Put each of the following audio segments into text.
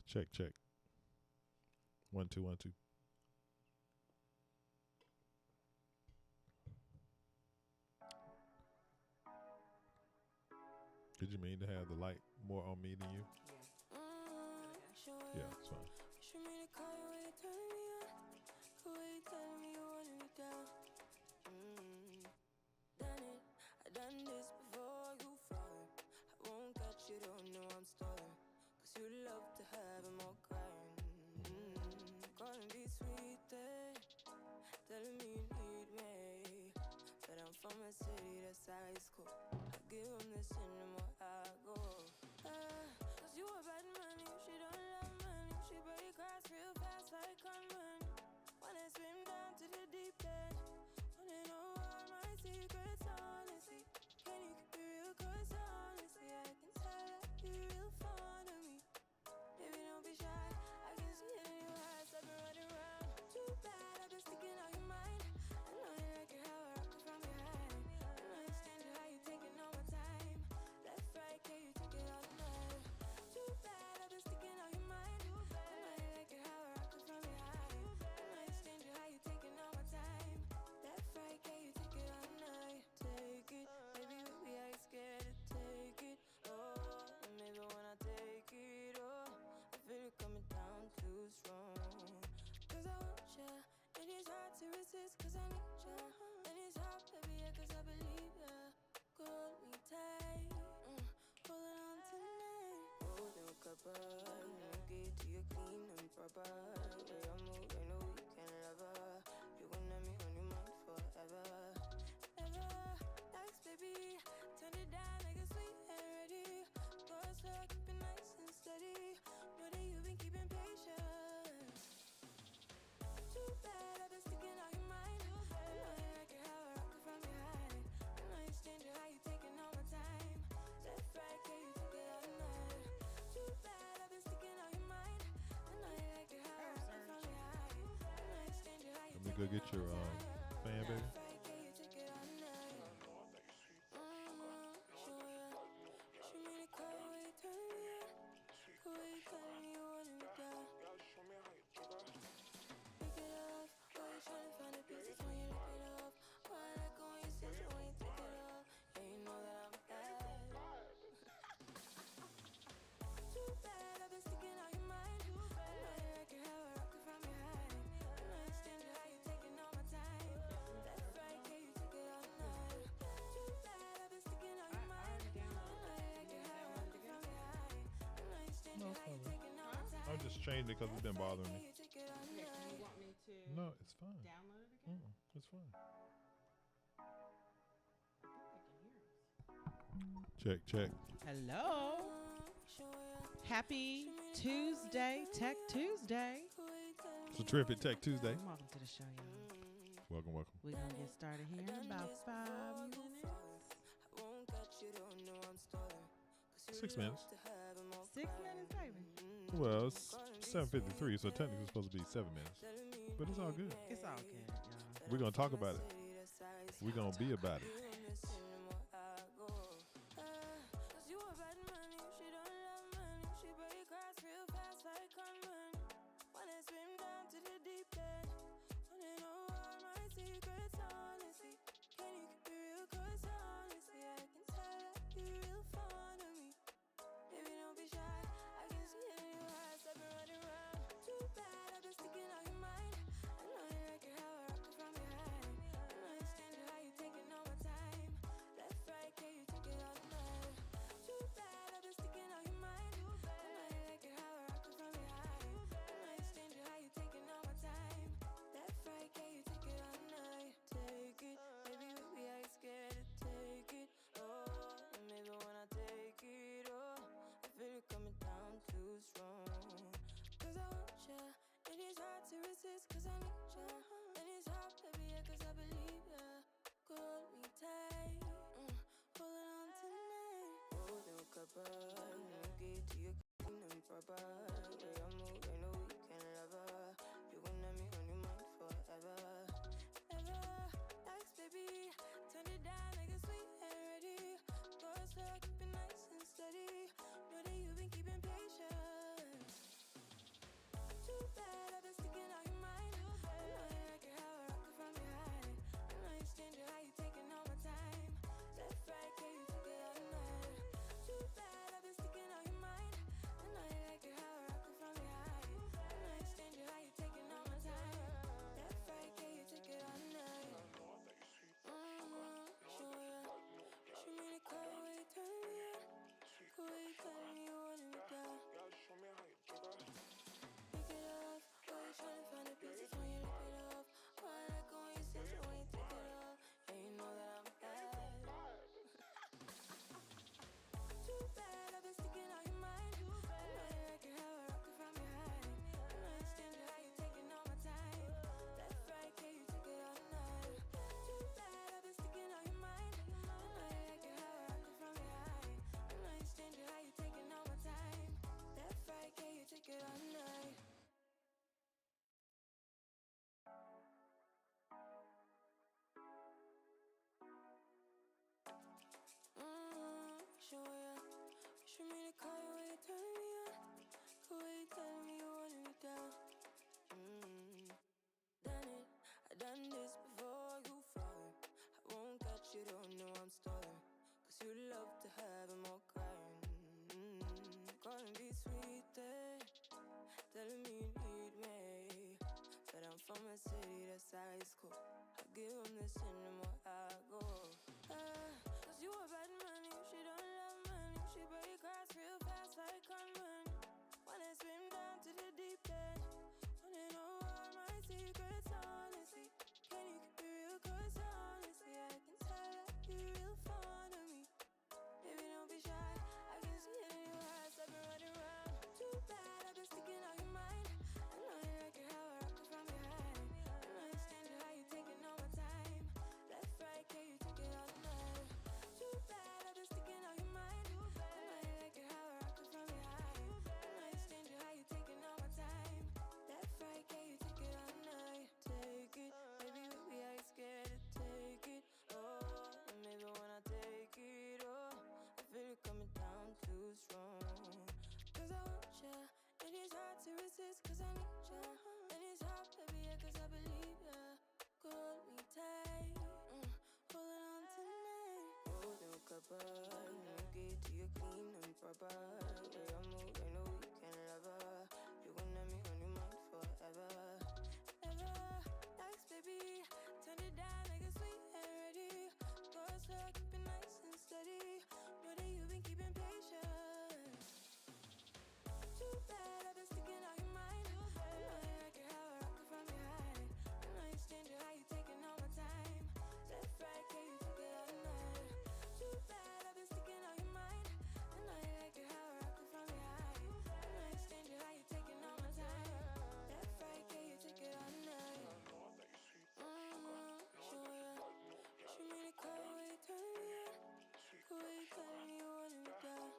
Check, check. 1 2 1 2. Did you mean to have the light more on me than you? Yeah, it's fine. Done this before you fall. I won't catch you, don't know I'm stalling. Cause you love to have them all crying. Calling me sweet, telling me you need me. But I'm from a city that's high school. I give them this anymore, I go. Cause you a bad money, she don't love money. She break grass real fast like on money. Wanna swim down to the deep end. Wanna know all my secrets, honestly. Can you keep it real? Cause honestly, I can tell that you're real fond of me. Baby, don't be shy. I can see it in your eyes. I've been running around. Too bad, I've been sticking out your mind. I know you like it how I rock it from behind. I know you stand it, how you taking all my time. Left, right, can you take it all night? Too bad, I've been sticking out your mind. I know you like it how I rock it from behind. I know you stand it, how you taking all my time. Left, right, can you take it all night? Take it, baby, baby, I ain't scared to take it. Oh, and maybe when I take it, oh, I feel it coming down too strong. Cause I want ya, and it's hard to resist. Cause I need ya, and it's hard, baby, yeah, cause I believe ya. Hold me tight, holding on tonight. Holding a couple, get to you clean and proper. Way I move, ain't no weekend lover. You gon' have me on your mind forever. Ever, thanks, baby. Turn it down, make it sweet and ready. Go slow, keep it nice and steady. Know that you've been keeping patience. Too bad, I've been sticking out your mind. I know you like it how I rock it from behind. I know you stand it, how you taking all my time. Left, right, can you take it all night? Too bad, I've been sticking out your mind. I know you like it how I rock it from behind. I know you stand it, how you Let me go get your fan, baby. left, right, can you take it all night? Show ya. Show me the color where you turn me on. Where you telling me you want me down. Pick it off. Why you tryna find the pieces when you lick it off? Why I like it when you sit it when you take it off? Yeah, you know that I'm bad. Too bad, I've been sticking out your mind. I know you like it how I rock it from behind. I know you stand it, how you taking all my time. Left, right, can you take it all night? Too bad, I've been sticking out your mind. I know you like it how I rock it from behind. I know you stand it, how you taking all my time. I'm just changing it because it's been bothering me. Can you take it all Okay, do you night? want me to No, it's fine. download it again? It's fine. I think they can hear us. Check, check. Hello. Happy Tuesday, Tech Tuesday. It's a terrific Tech Tuesday. Welcome to the show, y'all. Welcome, welcome. We're going to get started here in about 5 minutes. 6 minutes. 6 minutes, baby. Well, it's 7:53, so technically it's supposed to be 7 minutes. But it's all good. It's all good, y'all. We're going to talk about it. We're going to be about it. don't know I'm stalling. Cause you love to have him all crying. Calling me sweet, telling me you need me. Said I'm from a city that's high school. I give him this and the more I go. Cause you a bad money, she don't love money. She break grass real fast like conman. Wanna swim down to the deep end. Wanna know all my secrets, honestly. Can you keep it real? Cause honestly, I can tell that you're real fond of me. Baby, don't be shy. I can see it in your eyes. I've been running around. Too bad I've been sticking out your mind. I know you like it how I rock it from behind. I know you stand it how you taking all my time. Left, right, can you take it all night? Too bad I've been sticking out your mind. I know you like it how I rock it from behind. I know you stand it how you taking all my time. Left, right, can you take it all night? Take it, baby, baby, I ain't scared to take it. Oh, and maybe when I take it, oh, I feel it coming down too strong. Cause I want ya, and it's hard to resist. Cause I need ya, and it's hard, baby, yeah, cause I believe ya. Hold me tight, holding on tonight. Holding a cuppa, you get to your clean and proper. Way I move, ain't no weekend lover. You gon' have me on your mind forever. Ever, nice, baby, turn it down like a sweet and ready. Go slow, keep it nice and steady. Know that you've been keeping patience. Too bad I've been sticking out your mind. I know you like it how I rock it from behind. I know you stand it how you taking all my time. Left, right, can you take it all night? Too bad I've been sticking out your mind. I know you like it how I rock it from behind. I know you stand it how you taking all my time. Left, right, can you take it all night? Sure, yeah. She made it call when you turn me on. Cool way you telling me you wanted me down.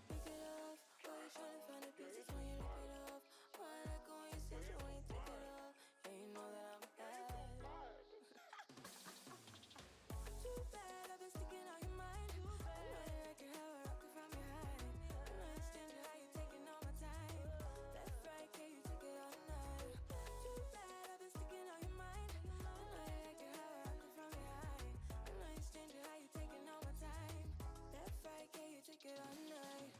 Pick it off, why you tryna find the pieces when you rip it off? Why I like it when you cinch it when you take it off? And you know that I'm bad. Too bad I've been sticking out your mind. I know you like it how I rock it from behind. I know you stand it how you taking all my time. Left, right, can you take it all night? Too bad I've been sticking out your mind. I know you like it how I rock it from behind. I know you stand it how you taking all my time. Left, right, can you take it all night?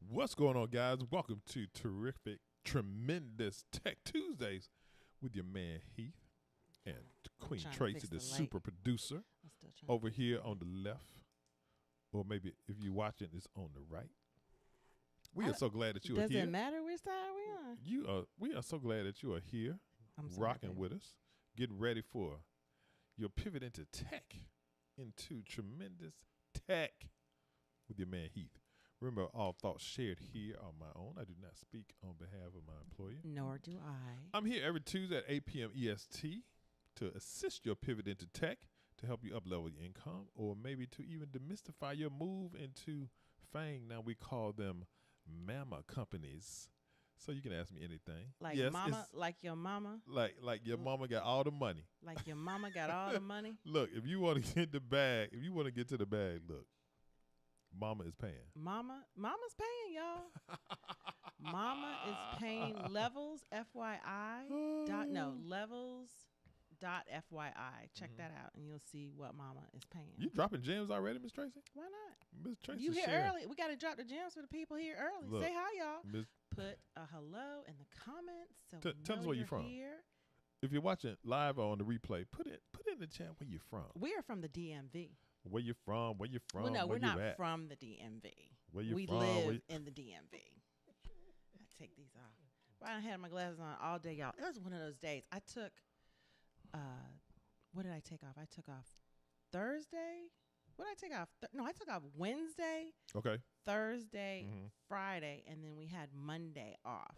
What's going on, guys? Welcome to terrific, tremendous Tech Tuesdays with your man Heath and Queen trying to Tracy, fix the the super producer, I'm still trying over here on the left, or maybe if you're watching, it's on the right. We are so glad that you are Does here. it matter which side we on? We are so glad that you are here, I'm sorry, rocking baby. with us, getting ready for your pivot into tech, into tremendous tech with your man Heath. Remember, all thoughts shared here are my own. I do not speak on behalf of my employer. Nor do I. I'm here every Tuesday at 8 p.m. EST to assist your pivot into tech, to help you up-level your income, or maybe to even demystify your move into FANG. Now we call them mama companies. So you can ask me anything. Like Yes, mama, it's like your mama, like your mama got all the money. like your mama got all the money. Look, if you want to get the bag, if you want to get to the bag, look, mama is paying. Mama's paying, y'all. Mama is paying. Levels, FYI. Levels. .fyi. Check that out, and you'll see what Mama is paying. You dropping gems already, Miss Tracy? Why not? Miss Tracy, You here sharing. early. We got to drop the gems for the people here early. Look, Say hi, y'all. Miss, Put a hello in the comments. So tell us where you're from. Here. If you're watching live or on the replay, put in the chat where you're from. We are from the DMV. Where you from? Where you from? Well, no, where we're you not at? from the DMV. Where you we from? live in the DMV. I take these off. Well, I had my glasses on all day, y'all. It was one of those days. I took, what did I take off? I took off Thursday. What did I take off? I took off Wednesday, Okay. Thursday, Friday, and then we had Monday off.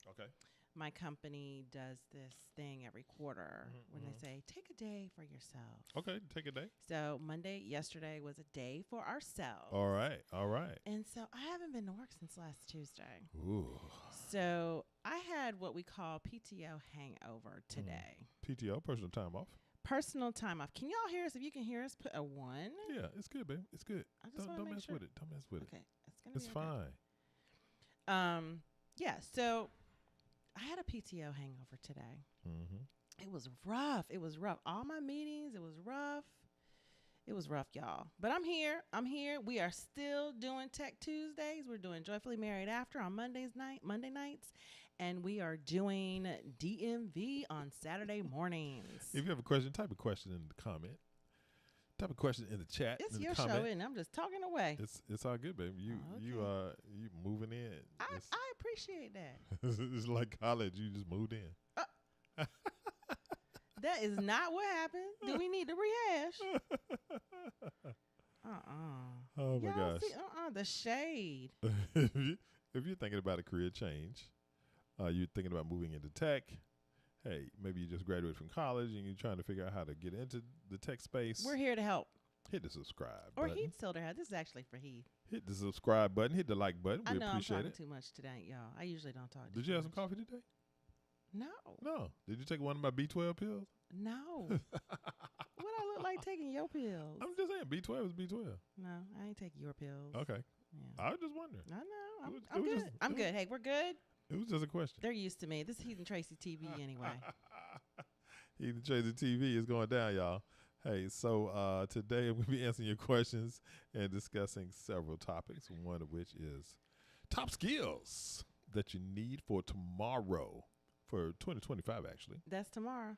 Okay. My company does this thing every quarter when they say, take a day for yourself. Okay, take a day. So yesterday was a day for ourselves. All right. And so I haven't been to work since last Tuesday. Ooh. So I had what we call PTO hangover today. PTO, personal time off. Personal time off. Can y'all hear us? If you can hear us, put a 1. Yeah, it's good, babe. It's good. I just wanna Don't make mess sure. with it. Don't mess with Okay, it. it's gonna It's be okay. fine. Yeah. So I had a PTO hangover today, It was rough. It was rough. All my meetings, it was rough. It was rough, y'all. But I'm here. I'm here. We are still doing Tech Tuesdays. We're doing Joyfully Married After on Monday nights. And we are doing DMV on Saturday mornings. If you have a question, type a question in the comment. Type a question in the chat. It's in your the comment. show, and I'm just talking away. It's all good, baby. You moving in. I appreciate that. It's like college. You just moved in. That is not what happened. Do we need to rehash? Oh my Y'all gosh. see, the shade. If you're thinking about a career change, you're thinking about moving into tech. Hey, maybe you just graduated from college and you're trying to figure out how to get into the tech space. We're here to help. Hit the subscribe Or button. Heath still there. This is actually for Heath. Hit the subscribe button. Hit the like button. I We know I'm appreciate talking it. too much today, y'all. I usually don't talk. Did you have some coffee today? No. No. Did you take one of my B12 pills? No. What I look like taking your pills? I'm just saying, B12 is B12. No, I ain't taking your pills. Okay. Yeah. I was just wondering. I know. It I'm was good. just- I'm good. Hey, we're good. It was just a question. They're used to me. This is Heath and Tracy TV anyway. Either Tracy TV is going down, y'all. Hey, so today we'll be answering your questions and discussing several topics, one of which is top skills that you need for tomorrow, for 2025, actually. That's tomorrow.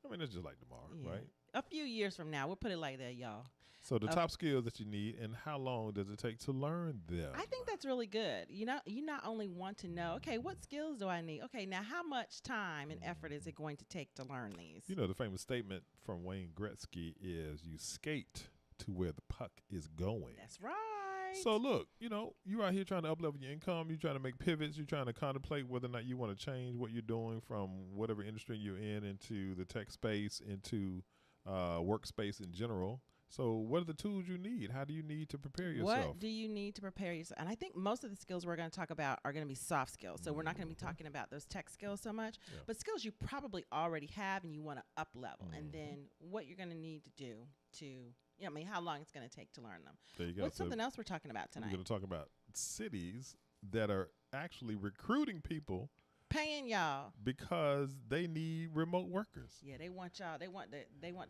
I mean, it's just like tomorrow, Yeah. right? A few years from now. We'll put it like that, y'all. So the top skills that you need, and how long does it take to learn them? I think that's really good. You know, you not only want to know, okay, what skills do I need? Okay, now how much time and effort is it going to take to learn these? You know, the famous statement from Wayne Gretzky is you skate to where the puck is going. That's right. So look, you know, you're out here trying to up-level your income. You're trying to make pivots. You're trying to contemplate whether or not you want to change what you're doing from whatever industry you're in into the tech space, into workspace in general. So what are the tools you need? How do you need to prepare yourself? What do you need to prepare yourself? And I think most of the skills we're going to talk about are going to be soft skills. So we're not going to be talking about those tech skills so much, Yeah. but skills you probably already have and you want to up level. And then what you're going to need to do to, you know, I mean, how long it's going to take to learn them. There you go. What's So something else we're talking about we're tonight? going to talk about cities that are actually recruiting people Paying y'all. because they need remote workers. Yeah, they want y'all. They want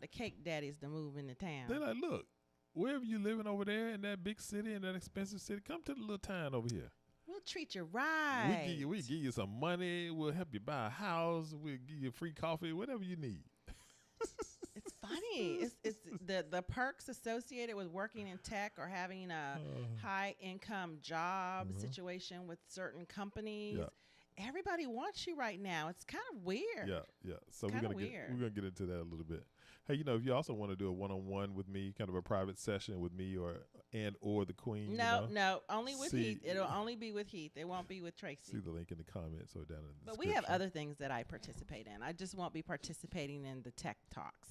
the cake daddies to move into town. They're like, look, wherever you living over there in that big city, in that expensive city, come to the little town over here. We'll treat you right. We give you some money. We'll help you buy a house. We'll give you free coffee, whatever you need. It's funny. It's the perks associated with working in tech or having a high income job situation with certain companies. Yeah. Everybody wants you right now. It's kind of weird. Yeah. So we're Kinda gonna weird. get into that a little bit. Hey, you know, if you also want to do a one-on-one with me, kind of a private session with me or the queen. No, only with See- Heath. It'll only be with Heath. It won't be with Tracy. See the link in the comments or down in the But we have description. other things that I participate in. I just won't be participating in the tech talks.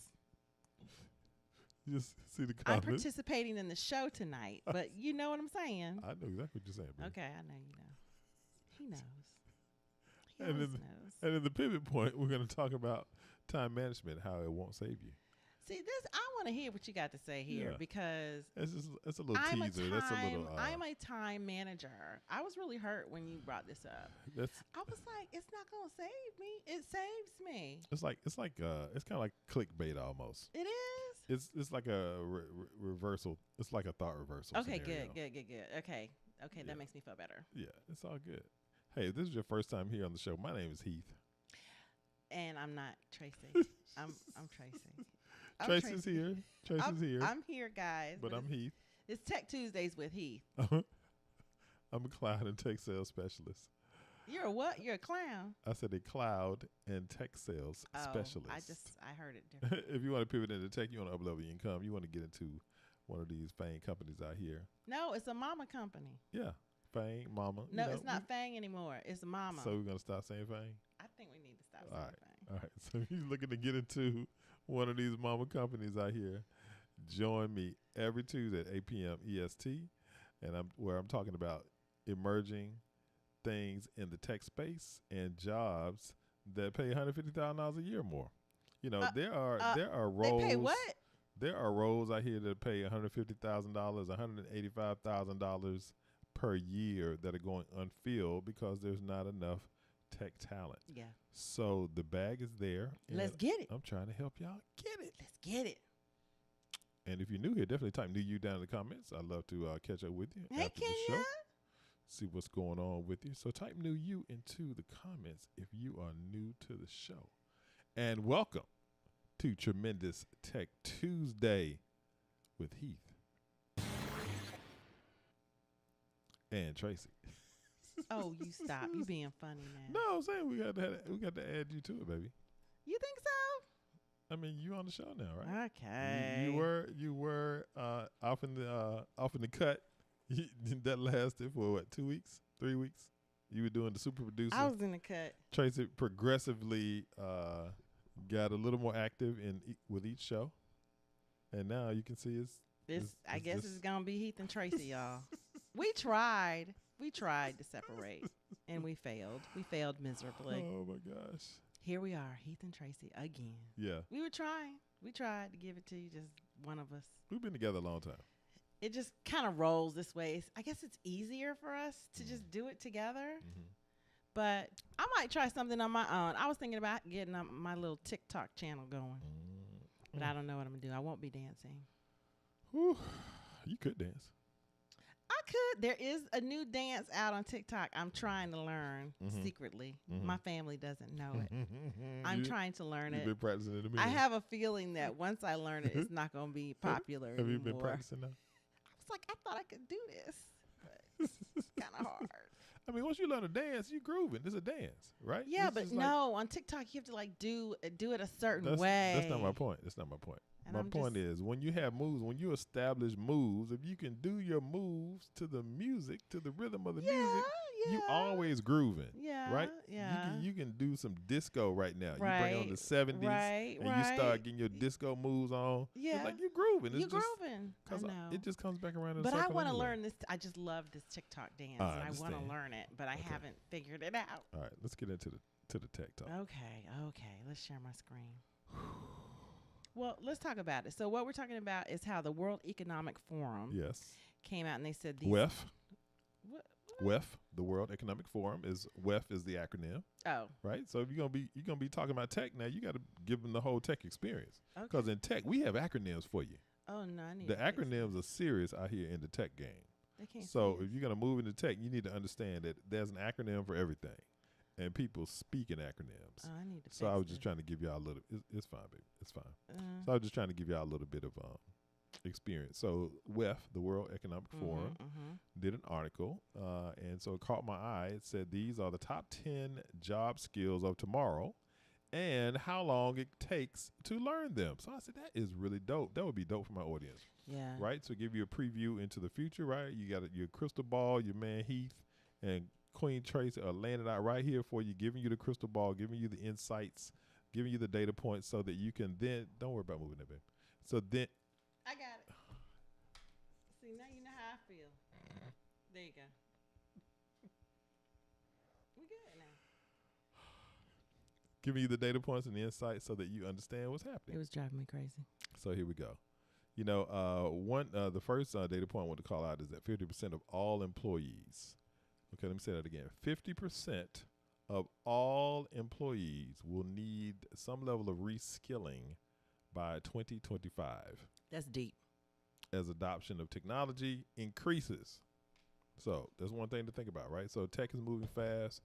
Just see the I'm comments. participating in the show tonight, but you know what I'm saying. I know exactly what you're saying, baby. Okay, I know you know. He knows. He And always then- knows. And in the pivot point, we're going to talk about time management, how it won't save you. See, I want to hear what you got to say here Yeah. because It's a little I'm teaser. I'm a time manager. I was really hurt when you brought this up. That's I was like, it's not gonna save me. It saves me. it's kind of like clickbait almost. It is. It's like a reversal. It's like a thought reversal. Okay, scenario. good. Okay, Yeah. that makes me feel better. Yeah, it's all good. Hey, if this is your first time here on the show, my name is Heath. And I'm not Tracy. I'm Tracy. I'm Tracy's Tracy. here. Tracy's here. I'm here, guys. But I'm Heath. It's Tech Tuesdays with Heath. I'm a cloud and tech sales specialist. You're a what? You're a clown. I said a cloud and tech sales specialist. I heard it different. If you want to pivot into tech, you want to up-level your income, you want to get into one of these FANG companies out here. No, it's a mama company. Yeah, FANG, mama. No, you know, it's not Fang anymore. It's mama. So we're going to stop saying FANG? I think we need to stop All saying right. Fang. All right. So if you're looking to get into one of these mama companies out here, join me every Tuesday at 8 p.m. EST, and I'm talking about emerging things in the tech space and jobs that pay $150,000 a year or more. You know, there are roles. They pay what? There are roles out here that pay $150,000, $185,000 per year that are going unfilled because there's not enough tech talent. Yeah. So the bag is there. Let's and get it. I'm trying to help y'all get it. Let's get it. And if you're new here, definitely type new you down in the comments. I'd love to catch up with you Hey, after the show. Kenya. See what's going on with you. So type new you into the comments if you are new to the show. And welcome to Tremendous Tech Tuesday with Heath and Tracy. Oh, you stop. You being funny now. No, I'm saying we got to add you to it, baby. You think so? I mean, you on the show now, right? Okay. You were off in the cut. That lasted for what, 2 weeks, 3 weeks? You were doing the super producer. I was in the cut. Tracy progressively got a little more active with each show, and now you can see I guess it's gonna be Heath and Tracy, y'all. We tried to separate, and we failed. We failed miserably. Oh my gosh! Here we are, Heath and Tracy again. Yeah, we were trying. We tried to give it to you, just one of us. We've been together a long time. It just kind of rolls this way. I guess it's easier for us to just do it together. Mm-hmm. But I might try something on my own. I was thinking about getting my little TikTok channel going. But I don't know what I'm going to do. I won't be dancing. Whew. You could dance. I could. There is a new dance out on TikTok I'm trying to learn secretly. My family doesn't know it. I'm trying to learn it. You've been practicing it a minute. I have a feeling that once I learn it, it's not going to be popular Have you been practicing now? Like, I thought I could do this, but it's kind of hard. I mean, once you learn to dance, you grooving. It's a dance, right? Yeah, but no, on TikTok you have to like do it a certain way. That's not my point. And my point is, when you have moves, when you establish moves, if you can do your moves to the music, to the rhythm of the music, you always grooving. Yeah. Right? Yeah. You can do some disco right now. Right. You bring on the 70s and you start getting your disco moves on. Yeah. It's like you're grooving. You're grooving. I know. It just comes back around in a But circle. I want to learn this. I just love this TikTok dance. And I want to learn it, but I haven't figured it out. All right. Let's get into the tech talk. Okay. Let's share my screen. Well, let's talk about it. So what we're talking about is how the World Economic Forum came out and they said these WEF. WEF, the World Economic Forum is the acronym. Oh, right. So if you're gonna be talking about tech now, you got to give them the whole tech experience. Because in tech we have acronyms for you. Oh no, I need the acronyms are serious out here in the tech game. So if you're gonna move into tech, you need to understand that there's an acronym for everything, and people speak in acronyms. Oh, I need to. So I was just trying to give y'all a little. It's fine, baby. It's fine. So I was just trying to give y'all a little bit of experience. So WEF, the World Economic Forum, did an article, and so it caught my eye. It said these are the top 10 job skills of tomorrow and how long it takes to learn them. So I said, that is really dope. That would be dope for my audience. Yeah. Right? So give you a preview into the future, right? You got your crystal ball, your man Heath and Queen Tracy are laying it out right here for you, giving you the crystal ball, giving you the insights, giving you the data points so that you can then, don't worry about moving that, baby. So then, I got it. See, now you know how I feel. There you go. We good now. Giving you the data points and the insights so that you understand what's happening. It was driving me crazy. So here we go. You know, the first data point I want to call out is that 50% of all employees. Okay, let me say that again. 50% of all employees will need some level of reskilling by 2025. That's deep. As adoption of technology increases. So that's one thing to think about, right? So tech is moving fast.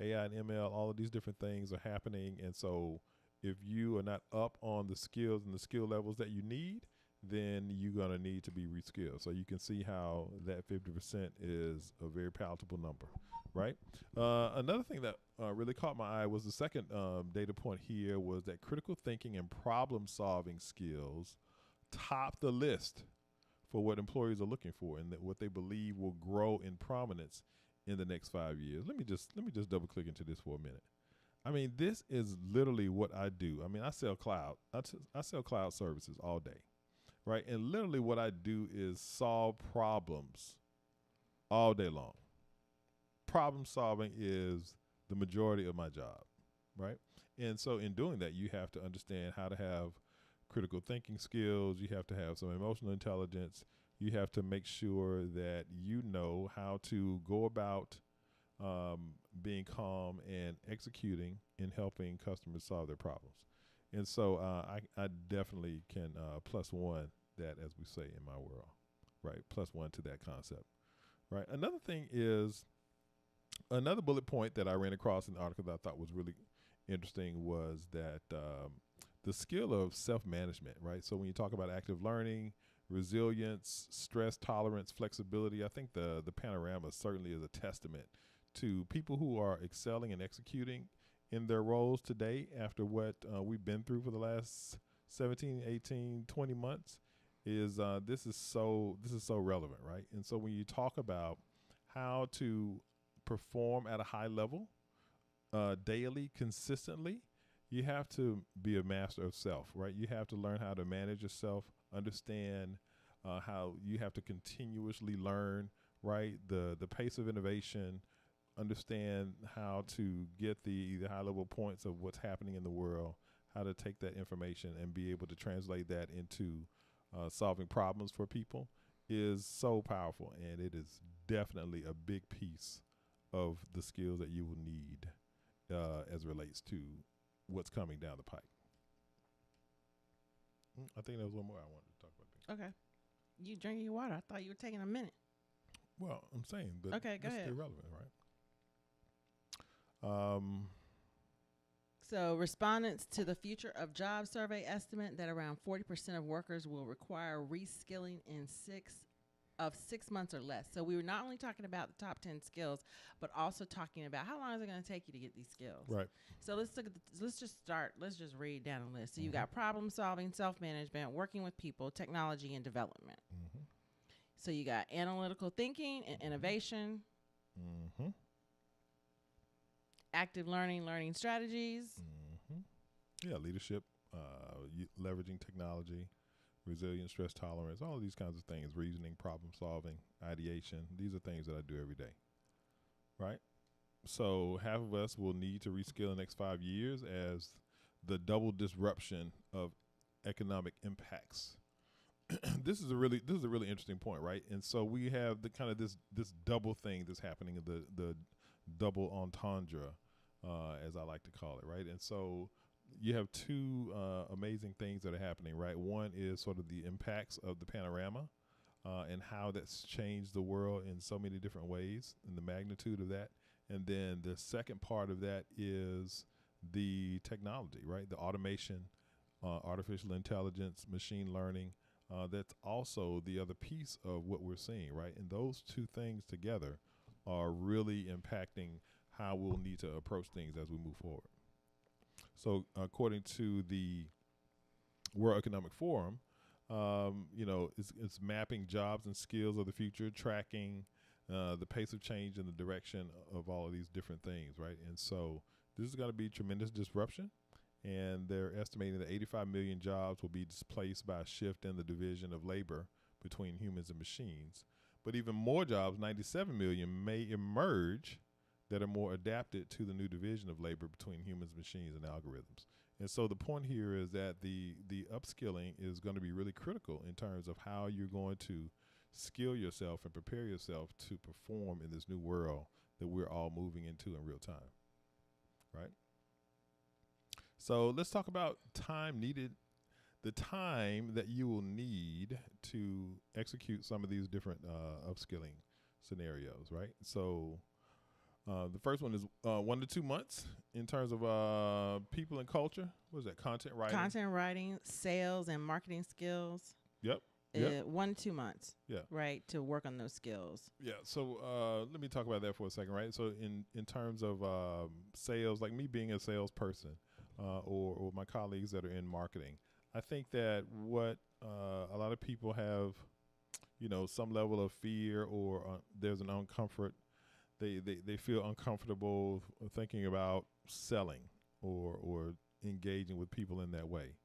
AI and ML, all of these different things are happening. And so if you are not up on the skills and the skill levels that you need, then you're going to need to be reskilled. So you can see how that 50% is a very palatable number, right? Another thing that really caught my eye was the second data point here was that critical thinking and problem solving skills top the list for what employers are looking for and that what they believe will grow in prominence in the next 5 years. Let me just double click into this for a minute. I mean, this is literally what I do. I mean, I sell cloud. I sell cloud services all day, right? And literally what I do is solve problems all day long. Problem solving is the majority of my job, right? And so in doing that, you have to understand how to have critical thinking skills. You have to have some emotional intelligence. You have to make sure that you know how to go about being calm and executing and helping customers solve their problems. And so I definitely can +1 that, as we say in my world, right? +1 to that concept, right? Another thing is, another bullet point that I ran across in the article that I thought was really interesting was that the skill of self-management, right? So when you talk about active learning, resilience, stress tolerance, flexibility, I think the panorama certainly is a testament to people who are excelling and executing in their roles today after what we've been through for the last 17, 18, 20 months. This is so relevant, right? And so when you talk about how to perform at a high level daily, consistently, you have to be a master of self, right? You have to learn how to manage yourself, understand how you have to continuously learn, right? The pace of innovation, understand how to get the high level points of what's happening in the world, how to take that information and be able to translate that into solving problems for people is so powerful. And it is definitely a big piece of the skills that you will need as it relates to what's coming down the pike. I think there was one more I wanted to talk about. Okay. You drinking your water. I thought you were taking a minute. Well, I'm saying, but okay, go ahead. Stay relevant, right? So respondents to the Future of Jobs survey estimate that around 40% of workers will require reskilling in 6 months or less. So we were not only talking about the top 10 skills, but also talking about how long is it going to take you to get these skills. Right. So let's look at let's just read down a list. So you got problem solving, self-management, working with people, technology, and development. So you got analytical thinking and innovation, active learning strategies. Yeah, leadership, leveraging technology, resilience, stress tolerance, all of these kinds of things, reasoning, problem solving, ideation. These are things that I do every day, right? So half of us will need to reskill in the next 5 years as the double disruption of economic impacts. This is a really interesting point, right? And so we have the kind of this double thing that's happening, the double entendre, as I like to call it, right? And so you have two amazing things that are happening, right? One is sort of the impacts of the panorama and how that's changed the world in so many different ways and the magnitude of that. And then the second part of that is the technology, right? The automation, artificial intelligence, machine learning. That's also the other piece of what we're seeing, right? And those two things together are really impacting how we'll need to approach things as we move forward. So according to the World Economic Forum, it's mapping jobs and skills of the future, tracking the pace of change and the direction of all of these different things, right? And so this is going to be tremendous disruption, and they're estimating that 85 million jobs will be displaced by a shift in the division of labor between humans and machines. But even more jobs, 97 million, may emerge that are more adapted to the new division of labor between humans, machines, and algorithms. And so the point here is that the upskilling is going to be really critical in terms of how you're going to skill yourself and prepare yourself to perform in this new world that we're all moving into in real time, right? So let's talk about time needed, the time that you will need to execute some of these different upskilling scenarios, right? So the first one is 1 to 2 months in terms of people and culture. What is that? Content writing, sales, and marketing skills. Yep. 1 to 2 months. Yeah. Right, to work on those skills. Yeah. So let me talk about that for a second, right? So in terms of sales, like me being a salesperson or my colleagues that are in marketing, I think that what a lot of people have, some level of fear or there's an uncomfort. They feel uncomfortable thinking about selling or engaging with people in that way.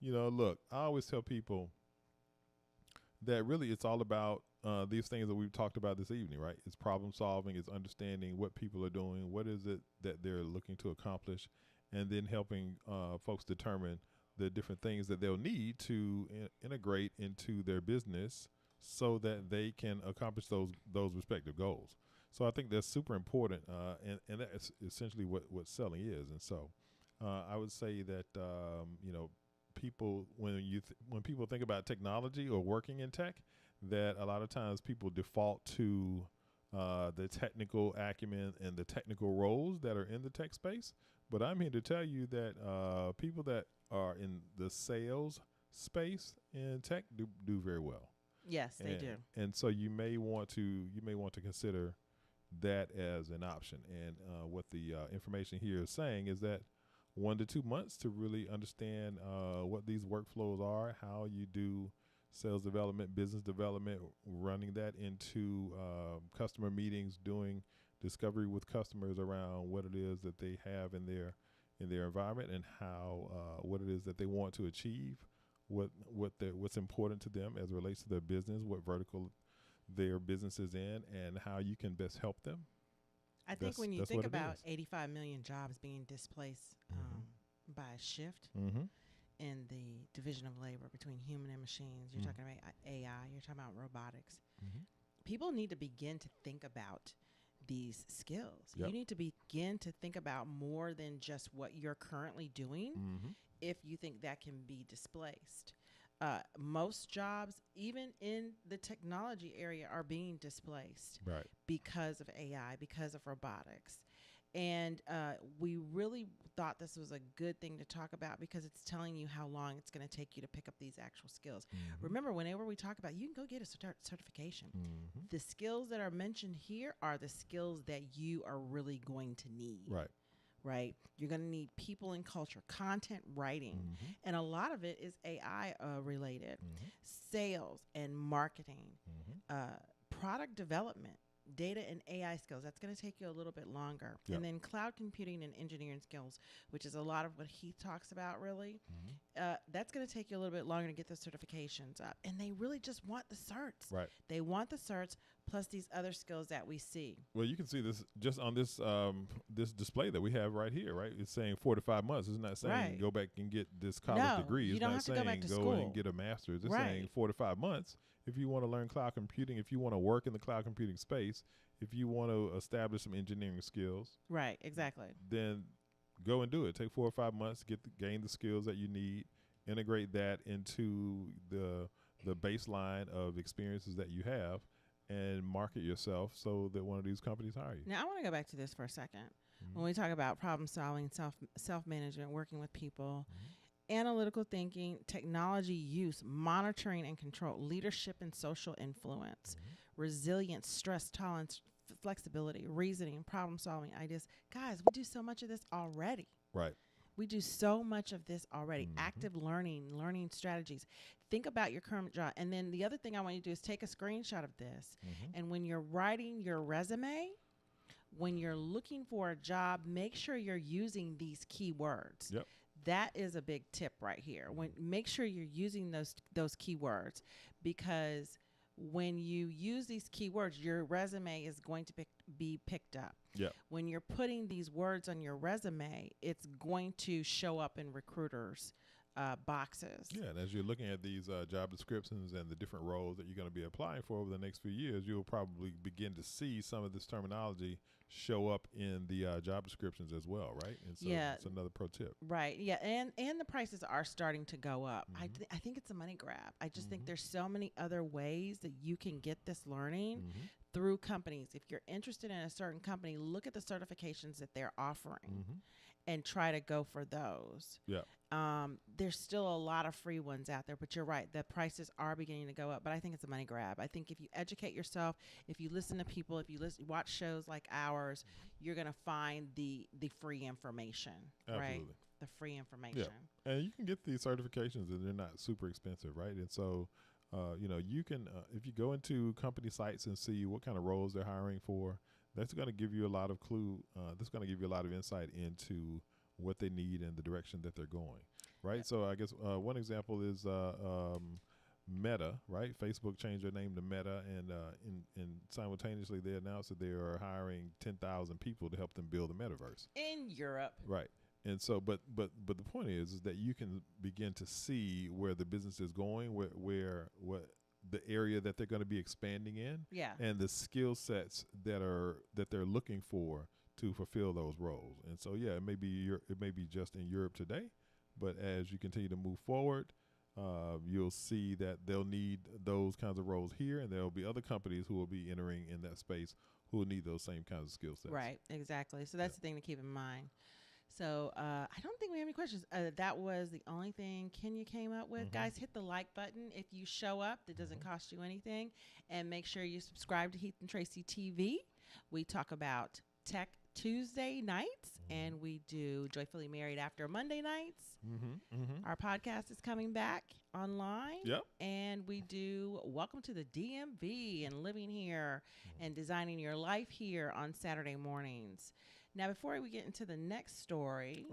Look, I always tell people that really it's all about these things that we've talked about this evening, right? It's problem solving, it's understanding what people are doing, what is it that they're looking to accomplish, and then helping folks determine the different things that they'll need to integrate into their business so that they can accomplish those respective goals. So I think that's super important, and that's essentially what selling is. And so I would say that people when people think about technology or working in tech, that a lot of times people default to the technical acumen and the technical roles that are in the tech space. But I'm here to tell you that people that are in the sales space in tech do very well. Yes, they do. And so you may want to consider that as an option. And what the information here is saying is that 1 to 2 months to really understand what these workflows are, how you do sales development, business development, running that into customer meetings, doing discovery with customers around what it is that they have in their environment, and how what it is that they want to achieve, what's important to them as it relates to their business, what vertical their business is in, and how you can best help them. I think when you think about 85 million jobs being displaced by a shift in the division of labor between human and machines, you're talking about AI, you're talking about robotics. People need to begin to think about these skills. Yep. You need to begin to think about more than just what you're currently doing if you think that can be displaced. Most jobs, even in the technology area, are being displaced because of AI, because of robotics. And we really thought this was a good thing to talk about because it's telling you how long it's going to take you to pick up these actual skills. Remember, whenever we talk about, you can go get a certification. The skills that are mentioned here are the skills that you are really going to need. Right? You're going to need people and culture, content writing, and a lot of it is AI related, sales and marketing, product development, data and AI skills. That's going to take you a little bit longer. And then cloud computing and engineering skills, which is a lot of what Heath talks about, really. That's going to take you a little bit longer to get the certifications up. And they really just want the certs. They want the certs plus these other skills that we see. Well, you can see this just on this this display that we have right here, right? It's saying 4 to 5 months. It's not saying go back and get this college degree. It's you don't not have to saying go back to go school and get a master's. It's saying 4 to 5 months. If you want to learn cloud computing, if you want to work in the cloud computing space, if you want to establish some engineering skills, right, exactly, then go and do it. Take 4 or 5 months to gain the skills that you need, integrate that into the baseline of experiences that you have, and market yourself so that one of these companies hire you. Now, I want to go back to this for a second. When we talk about problem solving, self-management, working with people, analytical thinking, technology use, monitoring and control, leadership and social influence, resilience, stress tolerance, flexibility, reasoning, problem solving, ideas. Guys, we do so much of this already. We do so much of this already. Active learning strategies. Think about your current job. And then the other thing I want you to do is take a screenshot of this. And when you're writing your resume, when you're looking for a job, make sure you're using these keywords. That is a big tip right here. Make sure you're using those keywords, because when you use these keywords, your resume is going to be picked up. When you're putting these words on your resume, it's going to show up in recruiters' boxes. And as you're looking at these job descriptions and the different roles that you're going to be applying for over the next few years, you'll probably begin to see some of this terminology show up in the job descriptions as well, right? And so it's another pro tip. And the prices are starting to go up. I think it's a money grab. I just think there's so many other ways that you can get this learning through companies. If you're interested in a certain company, look at the certifications that they're offering and try to go for those. There's still a lot of free ones out there, but you're right, the prices are beginning to go up. But I think it's a money grab. I think if you educate yourself, if you listen to people, if you watch shows like ours, you're going to find the free information. Right? The free information. And you can get these certifications and they're not super expensive, right? And so you can if you go into company sites and see what kind of roles they're hiring for, that's going to give you a lot of that's going to give you a lot of insight into what they need and the direction that they're going, right? So I guess one example is Meta, right? Facebook changed their name to Meta, and simultaneously they announced that they are hiring 10,000 people to help them build the metaverse in Europe, right? And so, but the point is that you can begin to see where the business is going, where what the area that they're going to be expanding in, Yeah. and the skill sets that they're looking for to fulfill those roles. And so, yeah, it may be just in Europe today, but as you continue to move forward, you'll see that they'll need those kinds of roles here, and there'll be other companies who will be entering in that space who will need those same kinds of skill sets. Right, exactly. So that's the thing to keep in mind. So I don't think we have any questions. That was the only thing Kenya came up with. Guys, hit the like button if you show up. That doesn't cost you anything. And make sure you subscribe to Heath and Tracy TV. We talk about tech Tuesday nights, and we do Joyfully Married After Monday nights. Our podcast is coming back online. Yep. And we do Welcome to the DMV and Living Here and Designing Your Life Here on Saturday mornings. Now, before we get into the next story,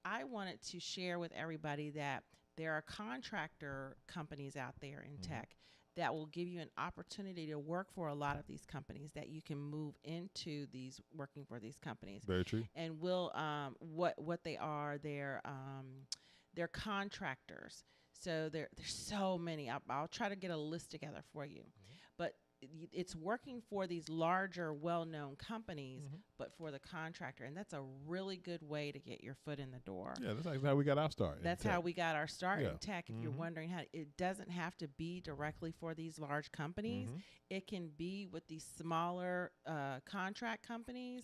I wanted to share with everybody that there are contractor companies out there in tech that will give you an opportunity to work for a lot of these companies, that you can move into these working for these companies. Very true. And we'll what they are, they're contractors. So there's so many. I'll try to get a list together for you, but it's working for these larger, well-known companies, but for the contractor, and that's a really good way to get your foot in the door. Yeah, that's how we got our start. That's how we got our start in tech. If you're Mhm. wondering how, it doesn't have to be directly for these large companies. It can be with these smaller contract companies,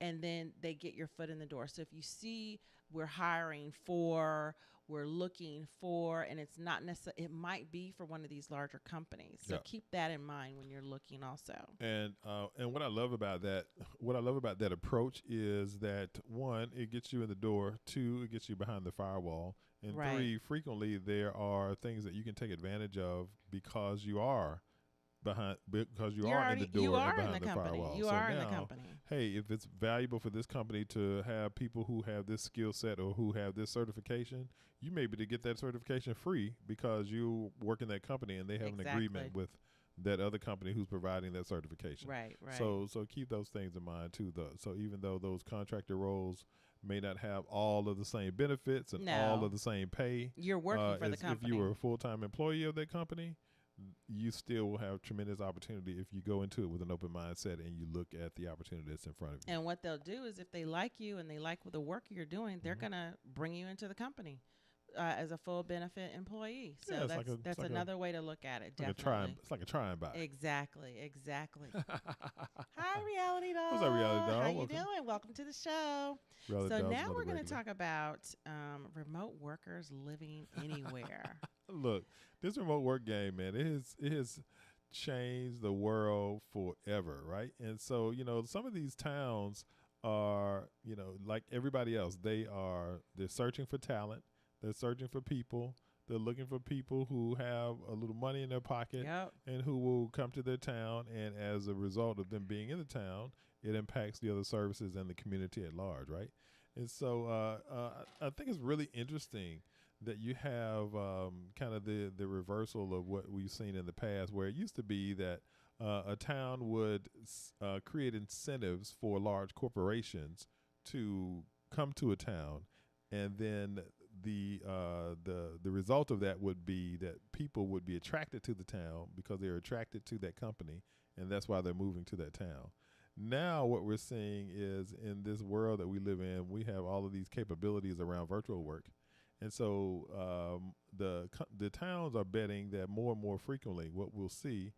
and then they get your foot in the door. So if you see we're hiring for, we're looking for, and it's not necessarily, it might be for one of these larger companies. So keep that in mind when you're looking also. And what I love about that approach is that, one, it gets you in the door. Two, it gets you behind the firewall. And three, frequently there are things that you can take advantage of because you are in the door, you are and behind in the the company. firewall. You So are in now, the company. hey, if it's valuable for this company to have people who have this skill set or who have this certification, you may be able to get that certification free because you work in that company and they have an agreement with that other company who's providing that certification. Right. So keep those things in mind too. So even though those contractor roles may not have all of the same benefits and all of the same pay, you're working for the company. If you were a full-time employee of that company, you still will have tremendous opportunity if you go into it with an open mindset and you look at the opportunity that's in front of you. And what they'll do is, if they like you and they like the work you're doing, they're going to bring you into the company as a full benefit employee. So that's another way to look at it. Definitely. It's like a try and buy. Exactly. Hi, Reality Doll. What's up, Reality Doll? How you doing? Welcome to the show. Reality So now we're going to talk about remote workers living anywhere. Look, this remote work game, man, it has changed the world forever, right? And so, some of these towns are, like everybody else, they're searching for talent. They're searching for people. They're looking for people who have a little money in their pocket and who will come to their town. And as a result of them being in the town, it impacts the other services and the community at large, right? And so I think it's really interesting that you have kind of the reversal of what we've seen in the past, where it used to be that a town would create incentives for large corporations to come to a town, and then the result of that would be that people would be attracted to the town because they're attracted to that company, and that's why they're moving to that town. Now what we're seeing is, in this world that we live in, we have all of these capabilities around virtual work. And so the towns are betting that more and more frequently what we'll see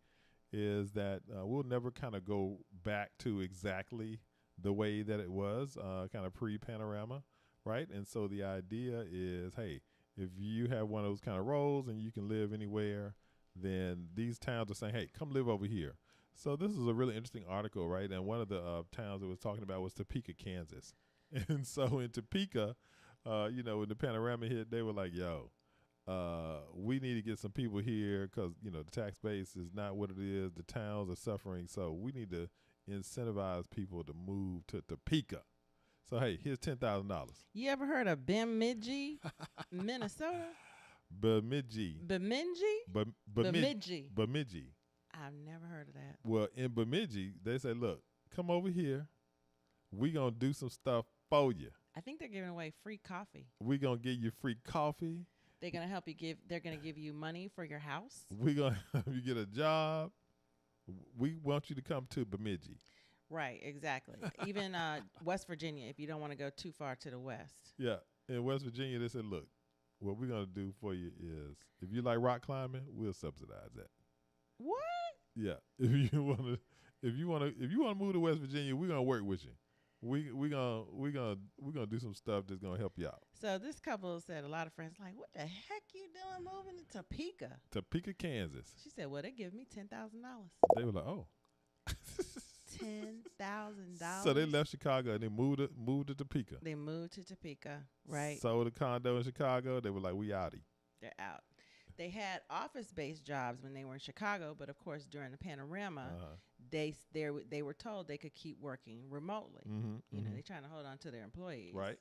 is that we'll never kind of go back to exactly the way that it was kind of pre-panorama, right? And so the idea is, hey, if you have one of those kind of roles and you can live anywhere, then these towns are saying, hey, come live over here. So this is a really interesting article, right? And one of the towns it was talking about was Topeka, Kansas. And so in Topeka, when the panorama hit, they were like, yo, we need to get some people here because, the tax base is not what it is. The towns are suffering. So we need to incentivize people to move to Topeka. So, hey, here's $10,000. You ever heard of Bemidji, Minnesota? Bemidji. Bemidji. I've never heard of that. Well, in Bemidji, they say, look, come over here. We're going to do some stuff for you. I think they're giving away free coffee. We're going to give you free coffee. They're gonna help you they're gonna give you money for your house. We're gonna help you get a job. We want you to come to Bemidji. Right, exactly. Even West Virginia, if you don't want to go too far to the west. Yeah. In West Virginia, they said, look, what we're gonna do for you is if you like rock climbing, we'll subsidize that. What? Yeah. If you wanna move to West Virginia, we're gonna work with you. We're gonna do some stuff that's gonna help you out. So this couple said, a lot of friends like, what the heck you doing moving to Topeka? Topeka, Kansas. She said, well, they give me $10,000. They were like, oh. $10,000. So they left Chicago and they moved to Topeka. They moved to Topeka, right? Sold a condo in Chicago. They were like, we outie. They're out. They had office-based jobs when they were in Chicago, but of course during the panorama, they were told they could keep working remotely. You know, they're trying to hold on to their employees. Right.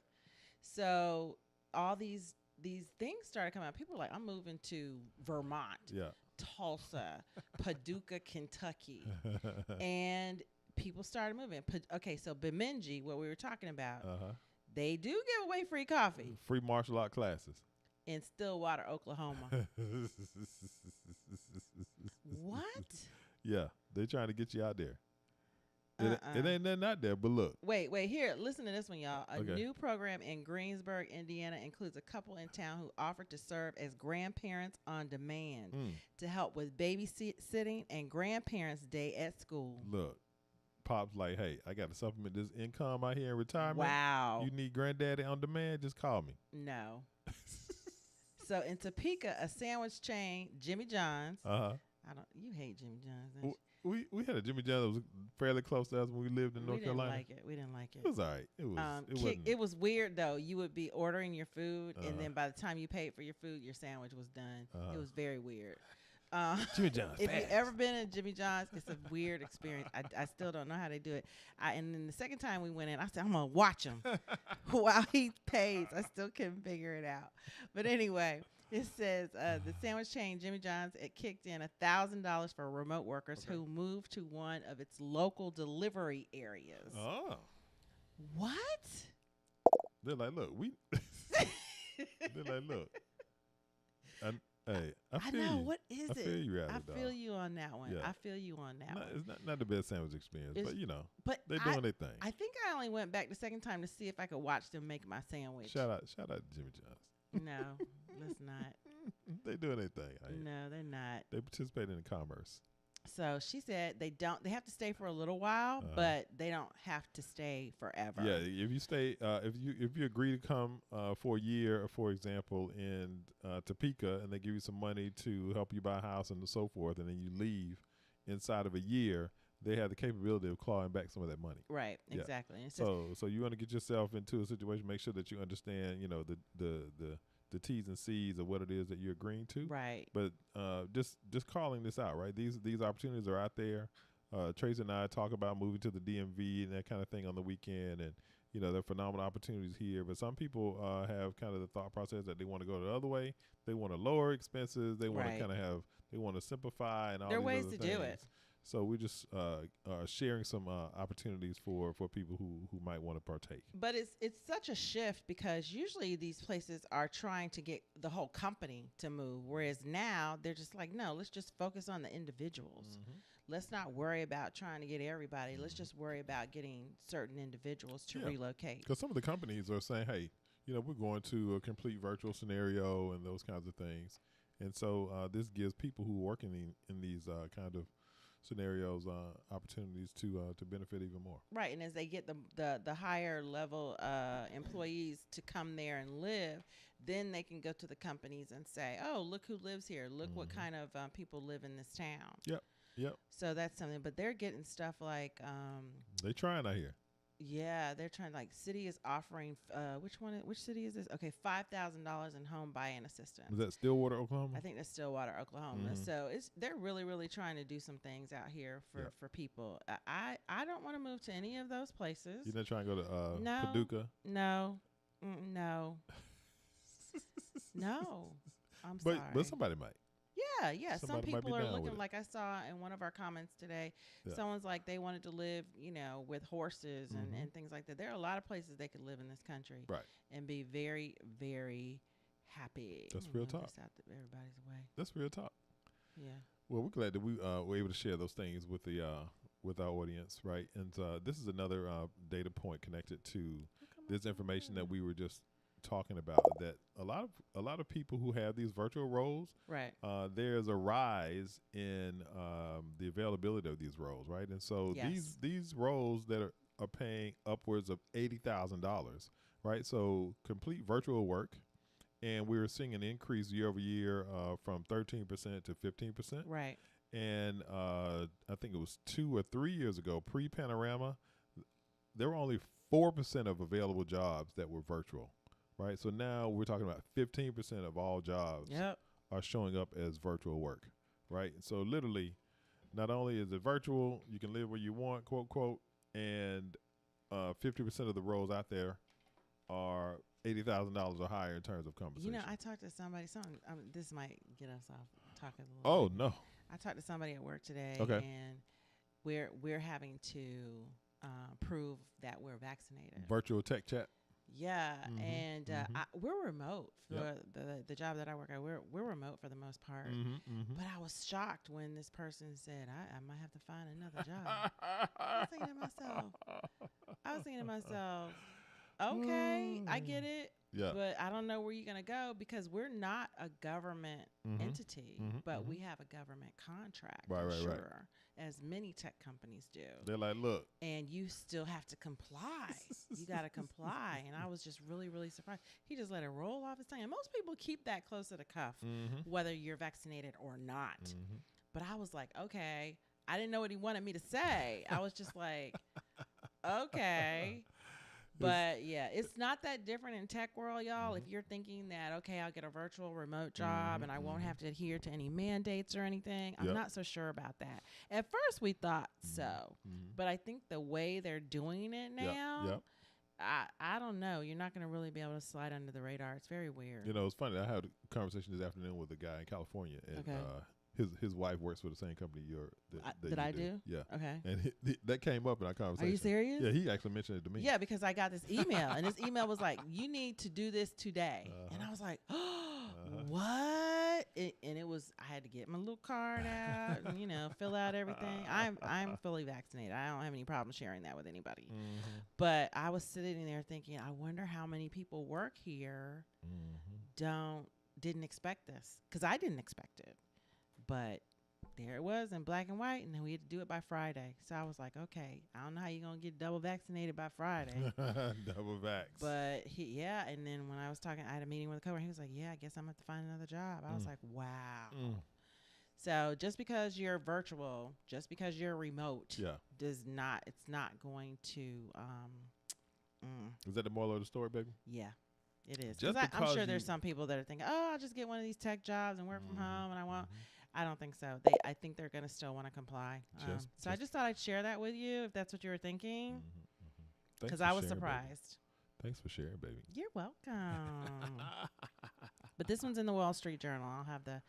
So all these things started coming out. People were like, I'm moving to Vermont, Tulsa, Paducah, Kentucky, and people started moving. Okay, so Bemidji, what we were talking about, they do give away free coffee. Free martial art classes. In Stillwater, Oklahoma. What? Yeah, they're trying to get you out there. It ain't nothing out there, but look. Wait, here. Listen to this one, y'all. A Okay. new program in Greensburg, Indiana includes a couple in town who offered to serve as grandparents on demand to help with babysitting and grandparents' day at school. Look, Pop's like, hey, I got to supplement this income out here in retirement. Wow. You need granddaddy on demand? Just call me. No. So in Topeka, a sandwich chain, Jimmy John's. You hate Jimmy John's, don't you? We had a Jimmy John's that was fairly close to us when we lived in North Carolina. We didn't like it. It was all right. It wasn't. It was weird though. You would be ordering your food, and then by the time you paid for your food, your sandwich was done. It was very weird. Jimmy John's. If you've ever been in Jimmy John's, it's a weird experience. I still don't know how they do it. And then the second time we went in, I said, I'm going to watch him while he pays. I still couldn't figure it out. But anyway, it says the sandwich chain Jimmy John's, it kicked in $1,000 for remote workers who moved to one of its local delivery areas. Oh. What? They're like, look, They're like, look. Hey, I feel know. you. What is it? I feel you, I feel you on that one. Yeah. I feel you on that one. It's not the best sandwich experience, but they're doing their thing. I think I only went back the second time to see if I could watch them make my sandwich. Shout out to Jimmy John's. No, let's not. They doing their thing. No, they're not. They participate in commerce. So she said they have to stay for a little while, but they don't have to stay forever. Yeah, if you stay, if you agree to come for a year, for example, in Topeka, and they give you some money to help you buy a house and so forth, and then you leave inside of a year, they have the capability of clawing back some of that money. Right, Yeah. exactly. And So you want to get yourself into a situation, make sure that you understand, the T's and C's of what it is that you're agreeing to. right. But just calling this out, right? These opportunities are out there. Tracy and I talk about moving to the DMV and that kind of thing on the weekend, and there are phenomenal opportunities here. But some people have kind of the thought process that they want to go the other way. They want to lower expenses. They want to kind of they want to simplify and all. There are these ways other to things. do it. So we're just sharing some opportunities for people who might want to partake. But it's such a shift because usually these places are trying to get the whole company to move, whereas now they're just like, no, let's just focus on the individuals. Let's not worry about trying to get everybody. Let's just worry about getting certain individuals to relocate. Because some of the companies are saying, hey, we're going to a complete virtual scenario and those kinds of things. And so this gives people who are working in these kind of scenarios opportunities to benefit even more. Right, and as they get the higher level employees to come there and live, then they can go to the companies and say, oh, look who lives here. Look what kind of people live in this town. Yep. So that's something. But they're getting stuff like they trying out here. Yeah, they're trying. Like, city is offering. Which city is this? Okay, $5,000 in home buy-in assistance. Is that Stillwater, Oklahoma? I think that's Stillwater, Oklahoma. So they're really, really trying to do some things out here for people. I don't want to move to any of those places. You're not trying to go to No. Paducah? No, no, no. I'm sorry. But somebody might. Yeah. Some Somebody might be people are down with looking, it. like I saw in one of our comments today, someone's like they wanted to live, with horses and things like that. There are a lot of places they could live in this country Right. and be very, very happy. That's real This talk. out everybody's way. That's real talk. Yeah. Well, we're glad that we were able to share those things with the with our audience, right? And this is another data point connected to this information that we were just talking about. That a lot of people who have these virtual roles, Right. There's a rise in the availability of these roles, right? And so Yes. these roles that are paying upwards of $80,000, right? So complete virtual work. And we were seeing an increase year over year from 13% to 15%. Right. And I think it was 2 or 3 years ago, pre-Panorama, there were only 4% of available jobs that were virtual, right? So now we're talking about 15% of all jobs are showing up as virtual work, right? So literally, not only is it virtual, you can live where you want, quote, quote, and 50% of the roles out there are $80,000 or higher in terms of compensation. You know, I talked to somebody. This might get us off talking a little. Oh, bit. no. I talked to somebody at work today, Okay. and we're having to prove that we're vaccinated. Virtual tech chat. Yeah, Mhm, and mhm. we're remote for Yep. the job that I work at. We're remote for the most part. But I was shocked when this person said, I might have to find another job. I was thinking to myself, okay, I get it. Yeah. But I don't know where you're going to go because we're not a government Mhm, entity, mhm, but mhm. we have a government contract, Right, I'm right, right. sure, as many tech companies do. They're like, look. And you still have to comply. You got to comply. And I was just really, really surprised. He just let it roll off his tongue. And most people keep that close to the cuff, whether you're vaccinated or not. But I was like, okay. I didn't know what he wanted me to say. I was just like, okay. But yeah, it's not that different in tech world, y'all. If you're thinking that, okay, I'll get a virtual remote job and I won't have to adhere to any mandates or anything, I'm not so sure about that. At first we thought so, but I think the way they're doing it now, I don't know. You're not going to really be able to slide under the radar. It's very weird. You know, it's funny. I had a conversation this afternoon with a guy in California, and his wife works for the same company that I you do. Yeah. Okay. And that came up in our conversation. Are you serious? Yeah, he actually mentioned it to me. Yeah, because I got this email, and this email was like, you need to do this today. And I was like, what? And it was, I had to get my little card out and, fill out everything. I'm fully vaccinated. I don't have any problem sharing that with anybody. But I was sitting there thinking, I wonder how many people work here didn't expect this. Because I didn't expect it. But there it was in black and white, and then we had to do it by Friday. So I was like, okay, I don't know how you're going to get double vaccinated by Friday. Double vax. But and then when I was talking, I had a meeting with a coworker. He was like, yeah, I guess I'm going to have to find another job. I was like, wow. So just because you're virtual, just because you're remote, it's not going to. Is that the moral of the story, baby? Yeah. It is. Just I'm because sure there's some people that are thinking, oh, I'll just get one of these tech jobs and work from home, and I won't. I don't think so. I think they're going to still want to comply. So I just thought I'd share that with you if that's what you were thinking, because I was surprised. Baby. Thanks for sharing, baby. You're welcome. But this one's in the Wall Street Journal. I'll have the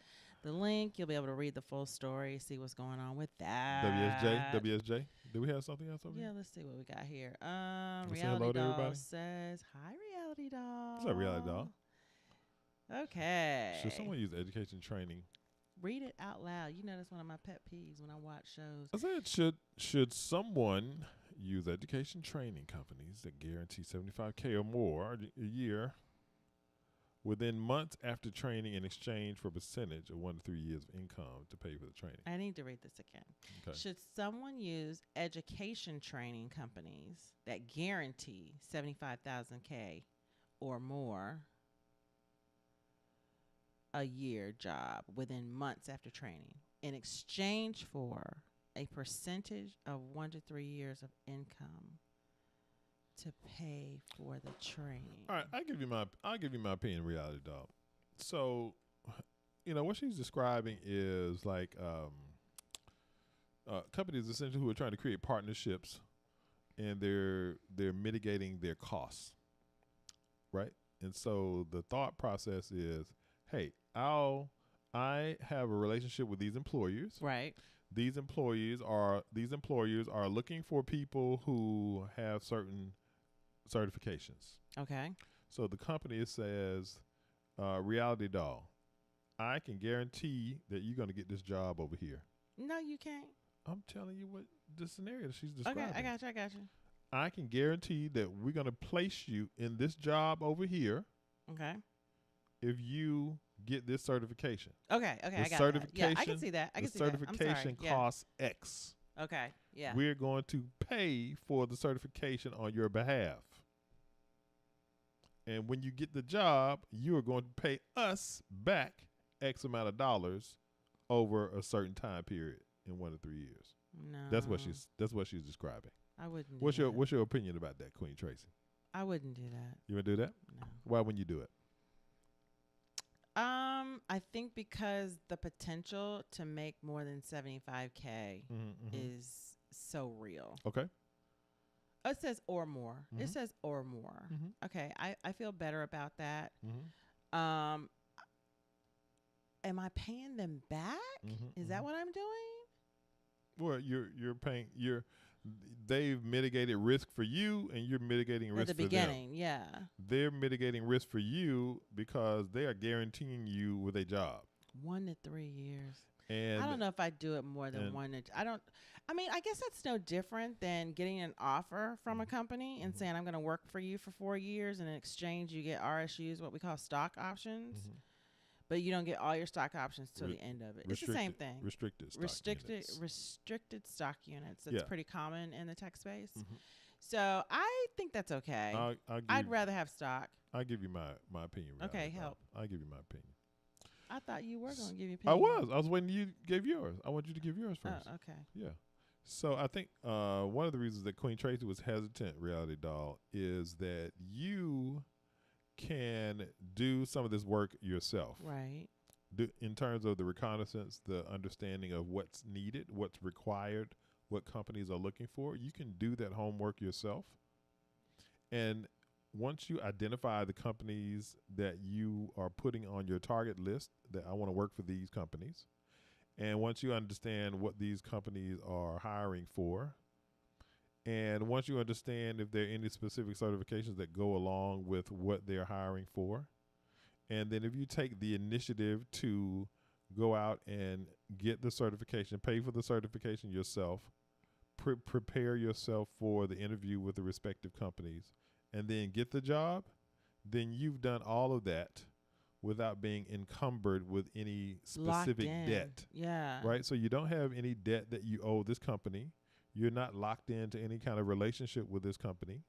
link. You'll be able to read the full story, see what's going on with that. WSJ. Do we have something else over here? Yeah, let's see what we got here. Say hello Reality to Doll everybody. says, hi, Reality Doll. What's up, Reality Doll? Okay. Should someone use education training? Read it out loud. You know that's one of my pet peeves when I watch shows. I said, should someone use education training companies that guarantee $75K or more a year within months after training in exchange for a percentage of 1 to 3 years of income to pay for the training? I need to read this again. Okay. Should someone use education training companies that guarantee $75,000K or more a year job within months after training in exchange for a percentage of 1 to 3 years of income to pay for the training? All right, I'll give you my opinion, Reality Dog. So, what she's describing is like companies essentially who are trying to create partnerships, and they're mitigating their costs, right? And so the thought process is, hey, I have a relationship with these employers. Right. These employers are looking for people who have certain certifications. Okay. So the company says, reality doll, I can guarantee that you're going to get this job over here. No, you can't. I'm telling you what the scenario she's describing. Okay, I got you. I can guarantee that we're going to place you in this job over here Okay. if you get this certification. Okay, The I got certification, that. Yeah, I can see that. I can see that. I'm sorry. certification Yeah. costs X. Okay, yeah. We're going to pay for the certification on your behalf. And when you get the job, you are going to pay us back X amount of dollars over a certain time period in 1 to 3 years. No. That's what she's describing. I wouldn't What's do your that. What's your opinion about that, Queen Tracy? I wouldn't do that. You want to do that? No. Why wouldn't you do it? I think because the potential to make more than 75K is so real. Okay. Oh, it says or more. Mhm. It says or more. Okay, I feel better about that. Mm-hmm. Am I paying them back? Is that what I'm doing? Well, you're paying. They've mitigated risk for you, and you're mitigating risk At the for beginning, them. yeah. They're mitigating risk for you because they are guaranteeing you with a job. 1 to 3 years. And I don't know if I do it more than one. I mean, I guess that's no different than getting an offer from a company and saying, I'm going to work for you for 4 years. And in exchange, you get RSUs, what we call stock options. But you don't get all your stock options till the end of it. It's the same thing. Restricted stock units. That's pretty common in the tech space. Mm-hmm. So I think that's okay. I'd rather have stock. I'll give you my opinion. Okay, help. I'll give you my opinion. I thought you were going to give your I opinion. was. I was waiting you gave yours. I want you to give yours first. Oh, okay. Yeah. So I think one of the reasons that Queen Tracy was hesitant, Reality Doll, is that you can do some of this work yourself. Right. In terms of the reconnaissance, the understanding of what's needed, what's required, what companies are looking for, you can do that homework yourself. And once you identify the companies that you are putting on your target list, that I want to work for these companies, and once you understand what these companies are hiring for, and once you understand if there are any specific certifications that go along with what they're hiring for, and then if you take the initiative to go out and get the certification, pay for the certification yourself, prepare yourself for the interview with the respective companies, and then get the job, then you've done all of that without being encumbered with any specific debt. Yeah. Right? So you don't have any debt that you owe this company. You're not locked into any kind of relationship with this company.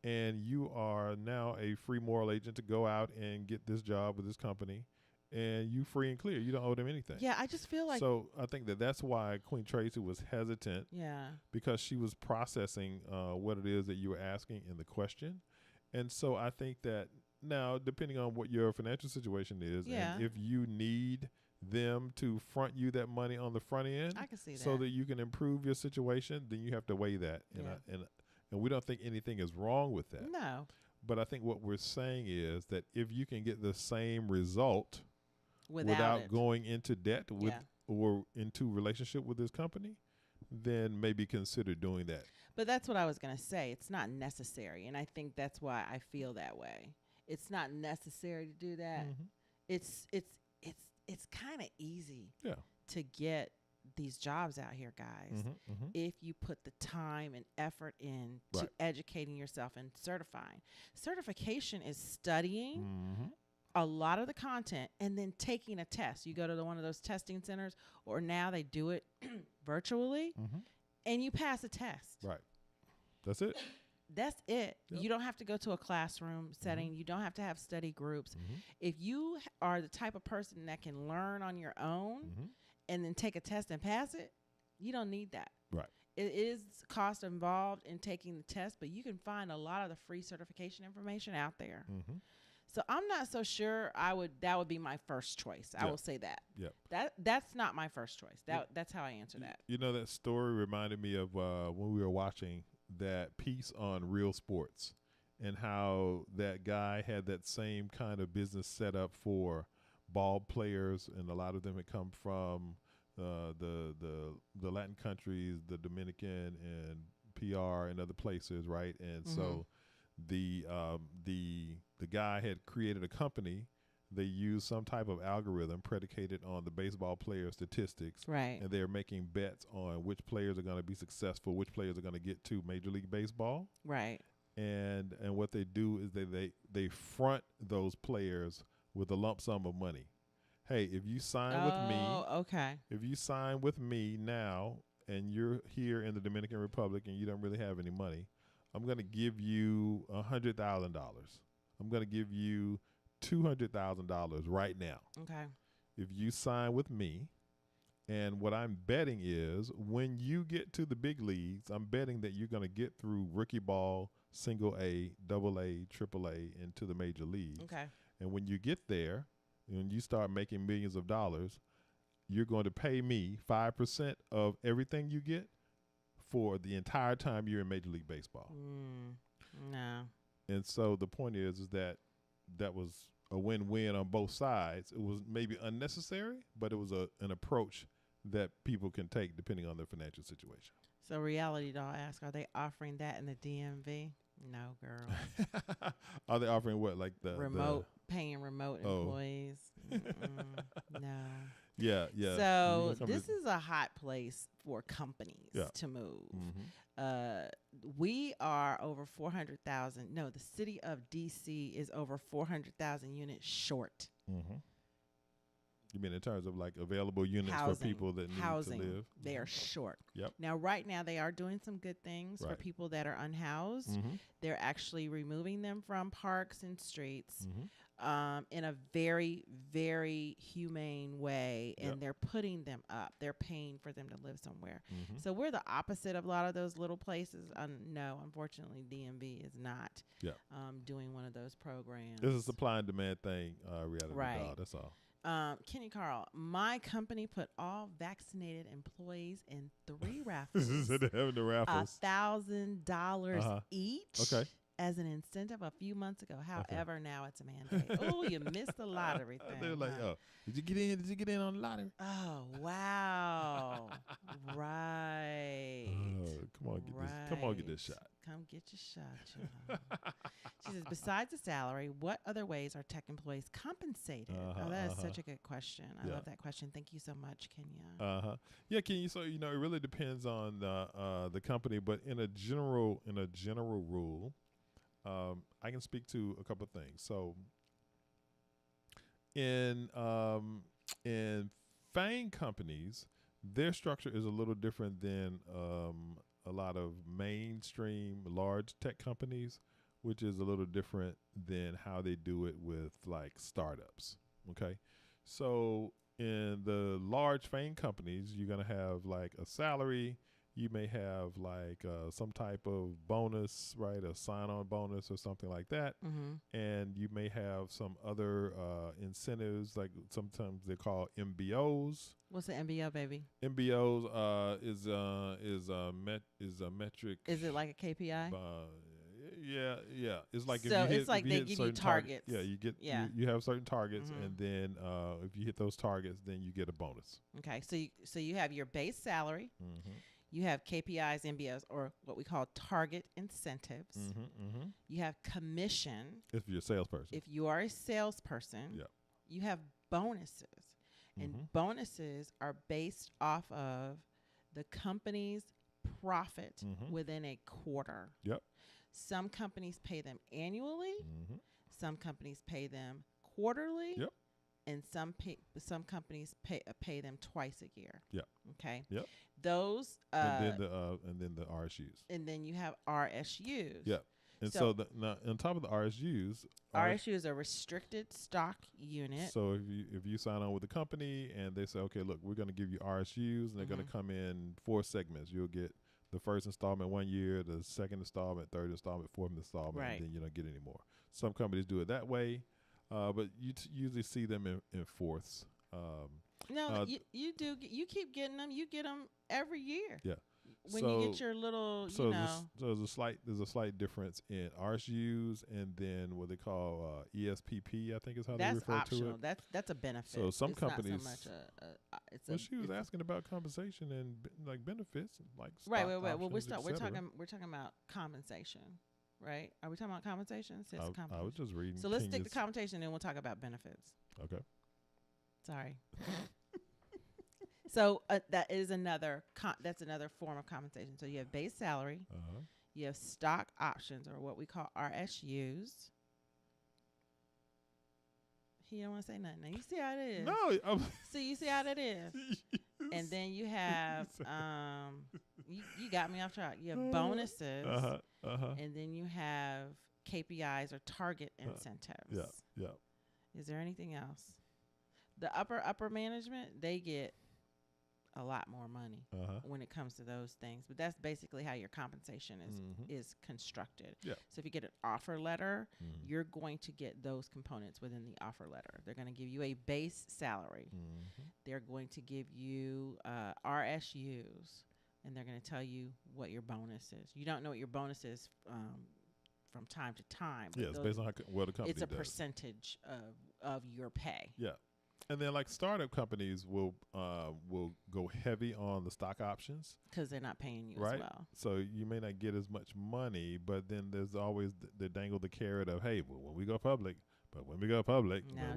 And you are now a free moral agent to go out and get this job with this company. And you free and clear. You don't owe them anything. Yeah, I just feel like. So I think that's why Queen Tracy was hesitant. Yeah. Because she was processing what it is that you were asking in the question. And so I think that now, depending on what your financial situation is, and if you need them to front you that money on the front end, I can see that, so that you can improve your situation, then you have to weigh that. And we don't think anything is wrong with that. No. But I think what we're saying is that if you can get the same result without going into debt with or into relationship with this company, then maybe consider doing that. But that's what I was going to say. It's not necessary. And I think that's why I feel that way. It's not necessary to do that. It's kind of easy to get these jobs out here, guys, if you put the time and effort in to educating yourself and certifying. Certification is studying a lot of the content and then taking a test. You go to one of those testing centers, or now they do it virtually, and you pass a test. Right. That's it. That's it. Yep. You don't have to go to a classroom setting. You don't have to have study groups. If you are the type of person that can learn on your own and then take a test and pass it, you don't need that. Right. It is cost involved in taking the test, but you can find a lot of the free certification information out there. So I'm not so sure that would be my first choice. I will say that. That's not my first choice. That's how I answer that. You know, that story reminded me of when we were watching that piece on Real Sports, and how that guy had that same kind of business set up for ball players, and a lot of them had come from the Latin countries, the Dominican and PR and other places, right? And so the guy had created a company they use some type of algorithm predicated on the baseball player statistics, Right. and they're making bets on which players are going to be successful, which players are going to get to Major League Baseball. Right. And what they do is they front those players with a lump sum of money. Hey, if you sign with me, okay. if you sign with me now and you're here in the Dominican Republic and you don't really have any money, I'm going to give you $100,000. I'm going to give you $200,000 right now. Okay. If you sign with me, and what I'm betting is when you get to the big leagues, I'm betting that you're going to get through rookie ball, single A, double A, triple A, into the major leagues. Okay. And when you get there, when you start making millions of dollars, you're going to pay me 5% of everything you get for the entire time you're in Major League Baseball. No. And so the point is that was a win-win on both sides. It was maybe unnecessary, but it was an approach that people can take depending on their financial situation. So Reality Doll asks, are they offering that in the DMV? No, girl. Are they offering what, like the remote paying remote employees? No. Yeah. So this is a hot place for companies to move. Mm-hmm. We are over 400,000. No, the city of DC is over 400,000 units short. Mm-hmm. You mean in terms of like available units for people that need to live? They are short. Yep. Now, right now, they are doing some good things for people that are unhoused. Mm-hmm. They're actually removing them from parks and streets Mm-hmm. in a very, very humane way, and they're putting them up. They're paying for them to live somewhere. Mm-hmm. So we're the opposite of a lot of those little places. No, unfortunately, DMV is not doing one of those programs. It's a supply and demand thing, Reality Doll, that's all. Kenny Carl, my company put all vaccinated employees in 3 raffles. They're having the raffles. $1,000 each. Okay. As an incentive a few months ago. However, now it's a mandate. Oh, you missed the lottery thing. They're like, oh, did you get in? Did you get in on the lottery? Oh, wow. Right. Come on, get this. Come on, get this shot. Come get your shot, child. She says, besides the salary, what other ways are tech employees compensated? That is such a good question. I love that question. Thank you so much, Kenya. Yeah, Kenya. So it really depends on the company, but in a general rule, I can speak to a couple of things. So in FANG companies, their structure is a little different than a lot of mainstream large tech companies, which is a little different than how they do it with like startups. Okay. So in the large FANG companies, you're going to have like a salary. You may have like some type of bonus, right? A sign-on bonus or something like that. Mm-hmm. And you may have some other incentives, like sometimes they're called MBOs. What's the MBO, baby? MBOs is a metric. Is it like a KPI? Yeah. It's like so if you hit, it's like they give you targets. You have certain targets, and then if you hit those targets, then you get a bonus. Okay, so you have your base salary. Mm-hmm. You have KPIs, MBOs, or what we call target incentives. Mm-hmm. You have commission. If you're a salesperson. If you are a salesperson, you have bonuses. And bonuses are based off of the company's profit within a quarter. Yep. Some companies pay them annually. Mm-hmm. Some companies pay them quarterly. Yep. And some companies pay them twice a year. Yeah. Okay. Yep. Those and then the RSUs. And then you have RSUs. Yeah. And so now on top of the RSUs, RSU is a restricted stock unit. So if you sign on with the company and they say, okay, look, we're going to give you RSUs, and they're going to come in 4 segments. You'll get the first installment 1 year, the second installment, third installment, fourth installment, and then you don't get any more. Some companies do it that way. But you usually see them in fourths. You do. You keep getting them. You get them every year. Yeah. When you get your little, so there's a slight difference in RSUs and then what they call ESPP. I think is how they refer optional. to it. That's a benefit. So some it's companies. Not so much well, she was asking about compensation and like benefits, and like right. Well, we're talking about compensation. right? Are we talking about compensation? It says I was compensation. just reading. So let's stick to Kenya's- compensation, and then we'll talk about benefits. Okay. Sorry. So that is another that's another form of compensation. So you have base salary, Uh-huh. you have stock options, or what we call RSUs. He don't want to say nothing. Now you see how it is. No. So you see how that is. And then you have you got me off track. You have bonuses, and then you have KPIs or target incentives. Yeah. Is there anything else? The upper management, they get a lot more money when it comes to those things. But that's basically how your compensation is constructed. Yeah. So if you get an offer letter, you're going to get those components within the offer letter. They're going to give you a base salary. They're going to give you RSUs, and they're going to tell you what your bonus is. You don't know what your bonus is from time to time. Yeah, it's based on what the company does. It's a percentage of your pay. Yeah. And then like startup companies will go heavy on the stock options because they're not paying you right? as well. So you may not get as much money, but then there's always they dangle the carrot of, hey, well, when we go public, No,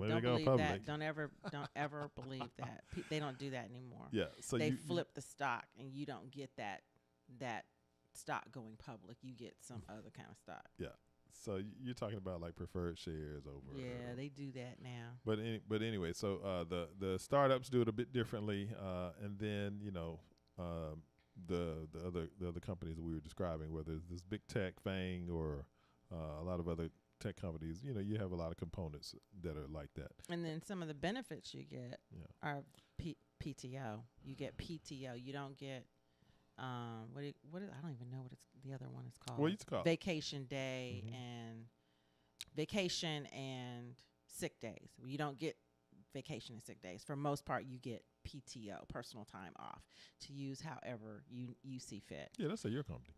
don't believe that. Don't ever believe that. They don't do that anymore. Yeah, so they flip the stock, and you don't get that stock going public. You get some other kind of stock. Yeah. So you're talking about like preferred shares over. Yeah, they do that now. But anyway, so the startups do it a bit differently, and then the other companies that we were describing, whether it's this big tech thing or a lot of other tech companies, you have a lot of components that are like that. And then some of the benefits you get are PTO. You get PTO. You don't get what is I don't even know what the other one is called. What it's called? Vacation day and vacation and sick days. You don't get vacation and sick days. For most part, you get PTO, personal time off, to use however you see fit. Yeah, that's your company.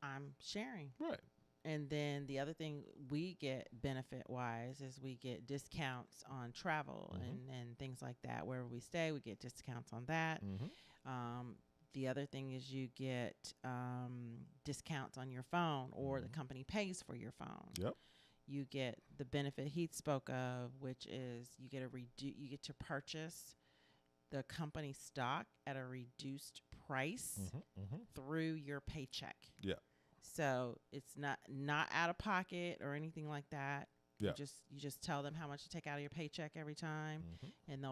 I'm sharing. Right. And then the other thing we get benefit-wise is we get discounts on travel and things like that. Wherever we stay, we get discounts on that. The other thing is you get discounts on your phone, or the company pays for your phone. Yep. You get the benefit he spoke of, which is you get to purchase the company stock at a reduced price through your paycheck. Yeah. So it's not out of pocket or anything like that. Yeah. You just tell them how much to take out of your paycheck every time, and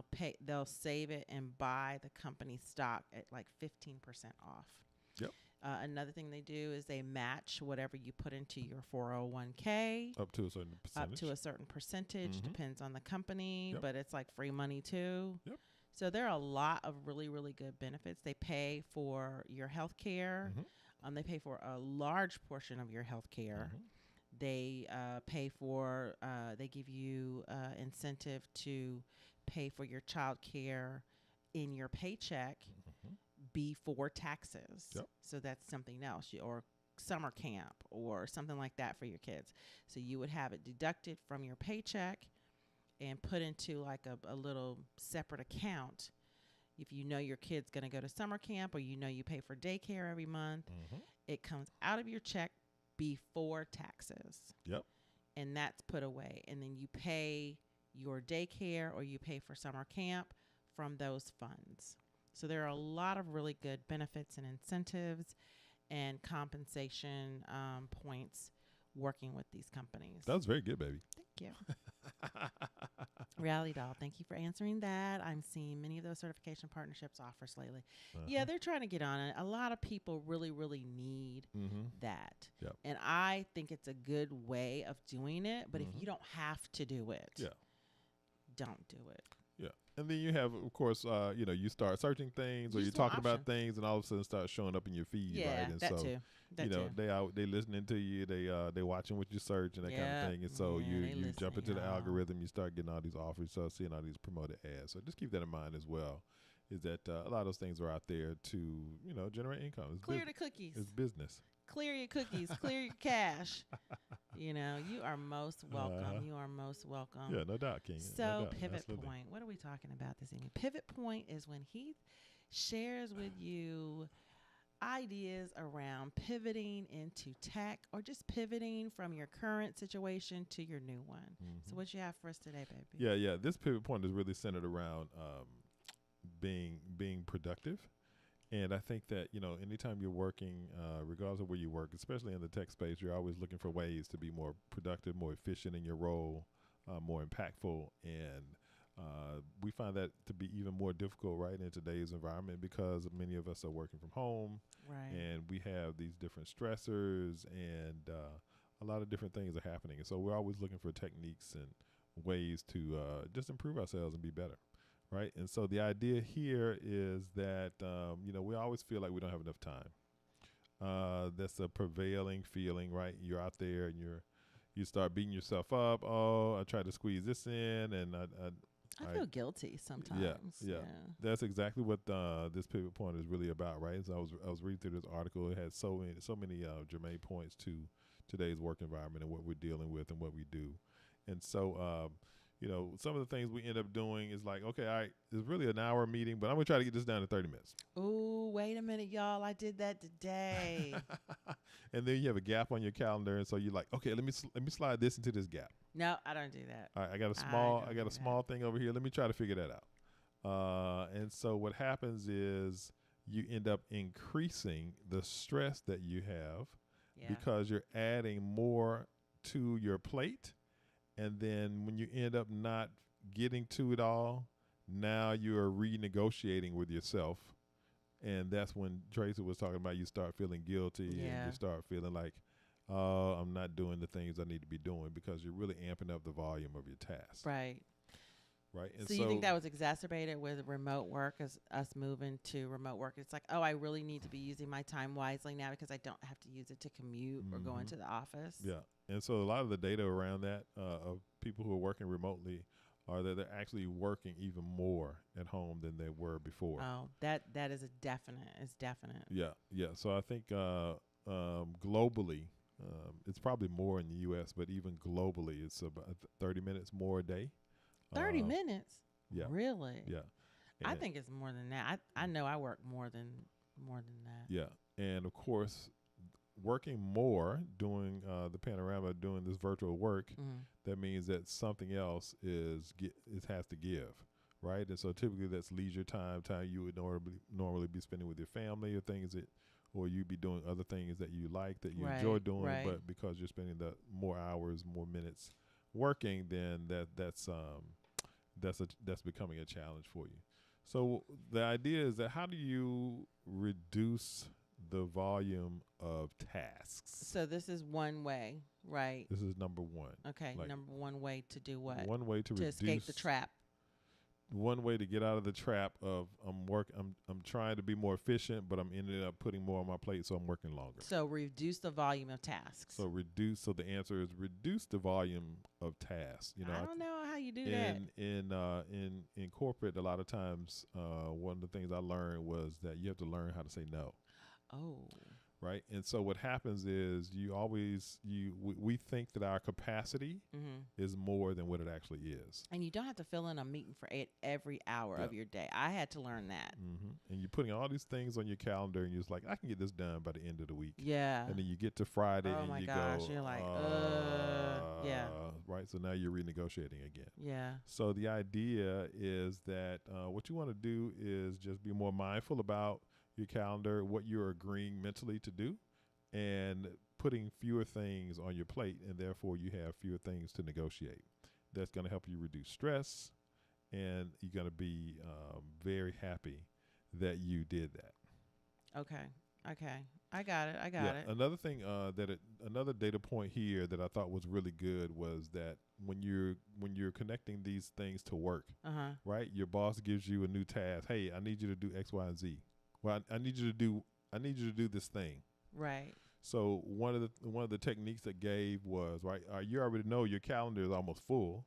they'll save it and buy the company stock at like 15% off. Yep. Another thing they do is they match whatever you put into your 401k up to a certain percentage. Up to a certain percentage, depends on the company, Yep. but it's like free money too. Yep. So there are a lot of really, really good benefits. They pay for your health care. They pay for a large portion of your health care. They pay for, they give you incentive to pay for your child care in your paycheck before taxes. Yep. So that's something else, or summer camp or something like that for your kids. So you would have it deducted from your paycheck and put into like a little separate account. If you know your kid's going to go to summer camp, or you pay for daycare every month, it comes out of your check before taxes. Yep. And that's put away. And then you pay your daycare or you pay for summer camp from those funds. So there are a lot of really good benefits and incentives and compensation points working with these companies. That was very good, baby. Thank you. Reality Doll, thank you for answering that. I'm seeing many of those certification partnerships offers lately. Yeah, they're trying to get on it. A lot of people really, really need that. Yep. And I think it's a good way of doing it. But if you don't have to do it, don't do it. Yeah. And then you have, of course, you start searching things, or you're Just one talking about option. things, and all of a sudden start showing up in your feed, Yeah, right? And that so, too. That too. they listening to you, they watching what you search and that kind of thing, and so Yeah, you they jump into listening, the y'all. algorithm, you start getting all these offers, start seeing all these promoted ads. So just keep that in mind as well. Is that a lot of those things are out there to generate income. It's Clear the cookies. It's business. Clear your cookies. Clear your cash. You are most welcome. You are most welcome. Yeah, no doubt, King. So, no doubt. pivot Absolutely. point. What are we talking about this evening? Pivot point is when he shares with you ideas around pivoting into tech or just pivoting from your current situation to your new one. So what you have for us today, baby? Yeah. This pivot point is really centered around being productive. And I think that, anytime you're working, regardless of where you work, especially in the tech space, you're always looking for ways to be more productive, more efficient in your role, more impactful. And we find that to be even more difficult right in today's environment because many of us are working from home. Right. And we have these different stressors and a lot of different things are happening. And so we're always looking for techniques and ways to just improve ourselves and be better. Right. And so the idea here is that, we always feel like we don't have enough time. That's a prevailing feeling, right? You're out there and you start beating yourself up. Oh, I tried to squeeze this in and I feel guilty sometimes. Yeah. That's exactly what this pivot point is really about, right? So I was reading through this article. It had so many germane points to today's work environment and what we're dealing with and what we do. And so, some of the things we end up doing is like, okay, all right, it's really an hour meeting, but I'm going to try to get this down to 30 minutes. Ooh, wait a minute, y'all. I did that today. And then you have a gap on your calendar. And so you're like, okay, let me slide this into this gap. No, I don't do that. All right, I got a small thing over here. Let me try to figure that out. And so what happens is you end up increasing the stress that you have because you're adding more to your plate. And then when you end up not getting to it all, now you're renegotiating with yourself. And that's when Tracy was talking about you start feeling guilty and you start feeling like, oh, I'm not doing the things I need to be doing because you're really amping up the volume of your task. Right. Right. And so you think that was exacerbated with remote work, as us moving to remote work? It's like, oh, I really need to be using my time wisely now because I don't have to use it to commute or go into the office. Yeah. And so a lot of the data around that of people who are working remotely are that they're actually working even more at home than they were before. Oh, that is definite. Yeah. So I think globally, it's probably more in the U.S., but even globally, it's about 30 minutes more a day. 30 minutes? Yeah. Really? Yeah. I think it's more than that. I know I work more than that. Yeah. And of course, working more, doing the panorama, doing this virtual work, that means that something else it has to give, right? And so typically that's leisure time you would normally be spending with your family or you'd be doing other things that you like, that you enjoy doing, but because you're spending the more hours, more minutes working, then that's becoming a challenge for you. So the idea is that how do you reduce the volume of tasks? So this is one way, right? This is number one. Okay, number one way to do what? One way to reduce, escape the trap. One way to get out of the trap of I'm trying to be more efficient, but I'm ending up putting more on my plate, so I'm working longer. So reduce the volume of tasks. So the answer is reduce the volume of tasks. I don't know how you do that. In corporate, a lot of times, one of the things I learned was that you have to learn how to say no. Oh. Right. And so what happens is we think that our capacity is more than what it actually is. And you don't have to fill in a meeting for every hour of your day. I had to learn that. And you're putting all these things on your calendar and you're just like, I can get this done by the end of the week. Yeah. And then you get to Friday and you gosh, go, you're like, yeah. Right. So now you're renegotiating again. Yeah. So the idea is that what you want to do is just be more mindful about your calendar, what you're agreeing mentally to do, and putting fewer things on your plate, and therefore you have fewer things to negotiate. That's going to help you reduce stress, and you're going to be very happy that you did that. Okay. I got it. Another thing another data point here that I thought was really good was that when you're connecting these things to work, right? Your boss gives you a new task. Hey, I need you to do X, Y, and Z. Well, I need you to do this thing. Right. So one of the techniques that gave was, right, you already know your calendar is almost full,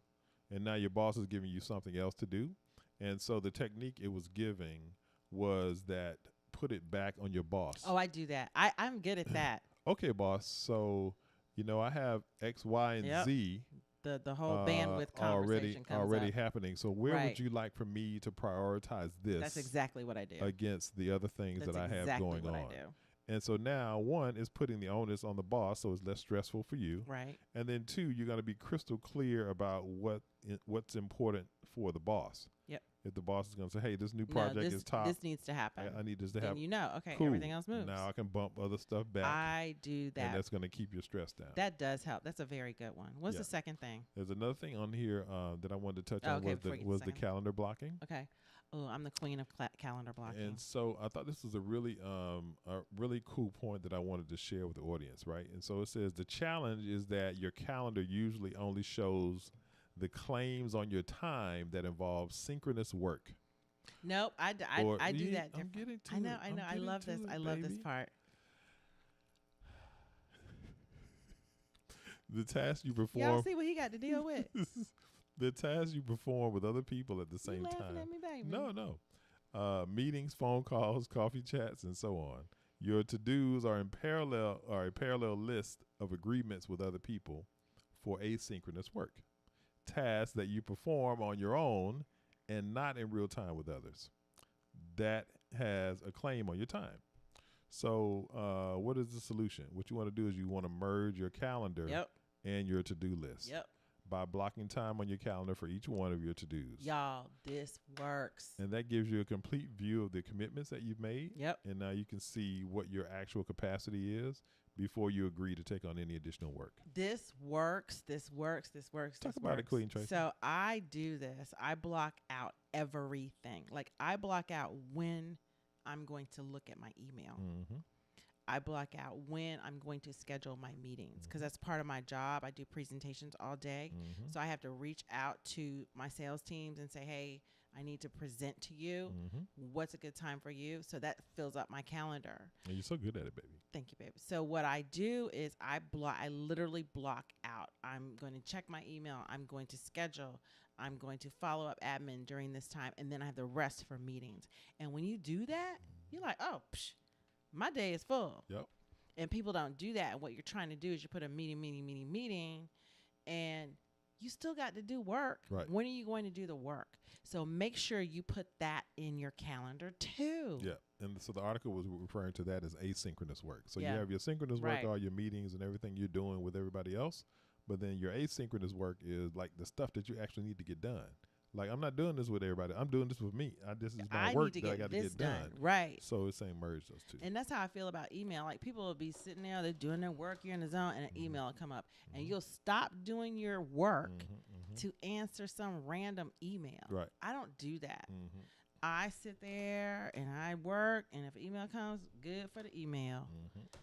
and now your boss is giving you something else to do. And so the technique it was giving was that put it back on your boss. Oh, I do that. I'm good at that. Okay, boss. So, I have X, Y, and Z. The whole bandwidth conversation already up. happening. So where would you like for me to prioritize this? That's exactly what I do against the other things that I have going on. What I do. And so now, one is putting the onus on the boss, so it's less stressful for you. Right. And then two, you're going to be crystal clear about what's important for the boss. Yep. If the boss is going to say, hey, this new project is top. This needs to happen. I need this to then happen. you know, okay, cool. everything else moves. Now I can bump other stuff back. I do that. And that's going to keep your stress down. That does help. That's a very good one. What's the second thing? There's another thing on here that I wanted to touch on was the calendar blocking. Okay. Oh, I'm the queen of calendar blocking. And so I thought this was a really cool point that I wanted to share with the audience, right? And so it says the challenge is that your calendar usually only shows the claims on your time that involve synchronous work. Nope, I do that different. I'm getting to I know. I love this. I love this part. The task you perform. Y'all see what he got to deal with. The tasks you perform with other people at the same time. Laughing at me, baby. No. Meetings, phone calls, coffee chats, and so on. Your to-dos are a parallel list of agreements with other people for asynchronous work. Tasks that you perform on your own and not in real time with others. That has a claim on your time. So what is the solution? What you want to do is you want to merge your calendar and your to-do list. Yep. By blocking time on your calendar for each one of your to-dos. Y'all, this works. And that gives you a complete view of the commitments that you've made. Yep. And now you can see what your actual capacity is before you agree to take on any additional work. This works. Talk about it, Queen Tracy. So I do this. I block out everything. Like I block out when I'm going to look at my email. Mm-hmm. I block out when I'm going to schedule my meetings because that's part of my job. I do presentations all day. Mm-hmm. So I have to reach out to my sales teams and say, hey, I need to present to you. Mm-hmm. What's a good time for you? So that fills up my calendar. And you're so good at it, baby. Thank you, baby. So what I do is I literally block out. I'm going to check my email. I'm going to schedule. I'm going to follow up admin during this time. And then I have the rest for meetings. And when you do that, you're like, oh, my day is full. Yep. And people don't do that. And what you're trying to do is you put a meeting, and you still got to do work. Right. When are you going to do the work? So make sure you put that in your calendar too. Yeah. And so the article was referring to that as asynchronous work. So you Yeah. have your synchronous work, Right. all your meetings and everything you're doing with everybody else. But then your asynchronous work is like the stuff that you actually need to get done. Like, I'm not doing this with everybody. I'm doing this with me. This is my work that I got to get done. Right. So it's saying merge those two. And that's how I feel about email. Like, people will be sitting there, they're doing their work, you're in the zone, and an email will come up. And you'll stop doing your work to answer some random email. Right. I don't do that. Mm-hmm. I sit there and I work, and if an email comes, good for the email.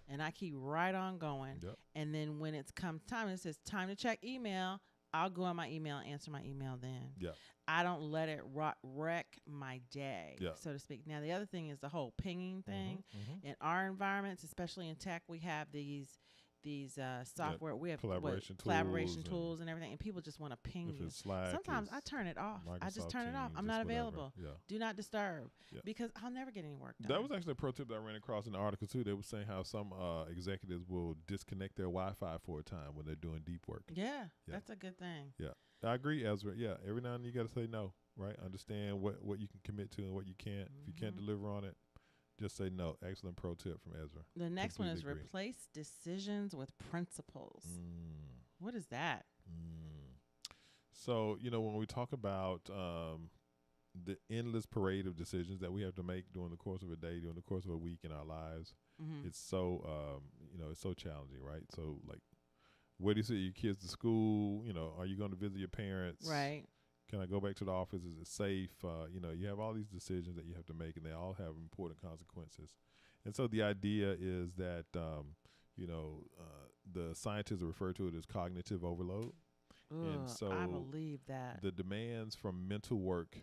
And I keep right on going. Yep. And then when it's come time, it says time to check email, I'll go on my email and answer my email then. Yeah. I don't let it wreck my day, so to speak. Now, the other thing is the whole pinging thing. In our environments, especially in tech, we have these software. We have collaboration tools and everything, and people just want to ping you. Sometimes I turn it off. I just turn it off. I'm not available. Yeah. Do not disturb because I'll never get any work done. That was actually a pro tip that I ran across in the article too. They were saying how some executives will disconnect their Wi-Fi for a time when they're doing deep work. Yeah, that's a good thing. Yeah, I agree, Ezra. Yeah, every now and then you got to say no, right? Understand what you can commit to and what you can't. If you can't deliver on it, just say no. Excellent pro tip from Ezra. The next one is replace decisions with principles. What is that? So, when we talk about the endless parade of decisions that we have to make during the course of a day, during the course of a week in our lives, it's so, it's so challenging, right? So, like, where do you send your kids to school? Are you going to visit your parents? Right. Can I go back to the office? Is it safe? You have all these decisions that you have to make, and they all have important consequences. And so the idea is that, the scientists refer to it as cognitive overload. And so I believe that. The demands from mental work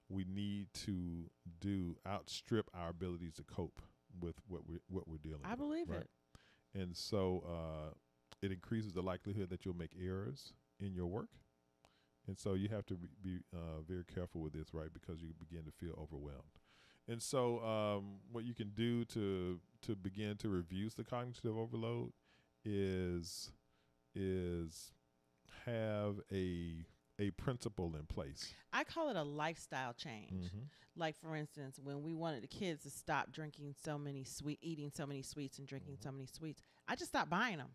we need to do outstrip our abilities to cope with what we're dealing with. I believe it. And so it increases the likelihood that you'll make errors in your work. And so you have to be very careful with this, right? Because you begin to feel overwhelmed. And so what you can do to begin to reduce the cognitive overload is have a a principle in place. I call it a lifestyle change. Mm-hmm. Like, for instance, when we wanted the kids to stop eating so many sweets and drinking so many sweets, I just stopped buying them.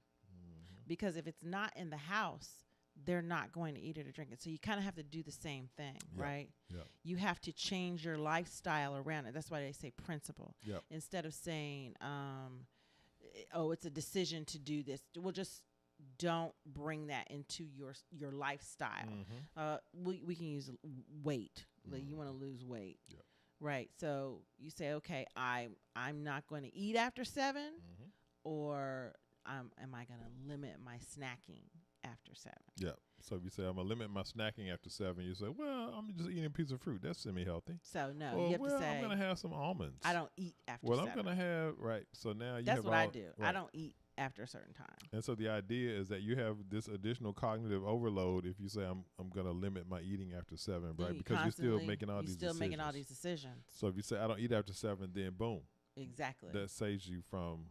Because if it's not in the house, they're not going to eat it or drink it. So you kind of have to do the same thing, right? Yep. You have to change your lifestyle around it. That's why they say principle. Yep. Instead of saying, it's a decision to do this. Well, just don't bring that into your lifestyle. We can use weight. Like, you want to lose weight. Yep. Right. So you say, okay, I'm not going to eat after 7, or am I going to limit my snacking after 7? Yeah. So if you say I'm gonna limit my snacking after 7, you say, well, I'm just eating a piece of fruit. That's semi-healthy. So no, Or, you have to say, I'm gonna have some almonds. I don't eat after 7. I'm gonna have So now you That's have what I all- do. Right. I don't eat after a certain time. And so the idea is that you have this additional cognitive overload if you say I'm gonna limit my eating after 7, right? Because you're still making all these decisions. So if you say I don't eat after 7, then boom, Exactly. that saves you from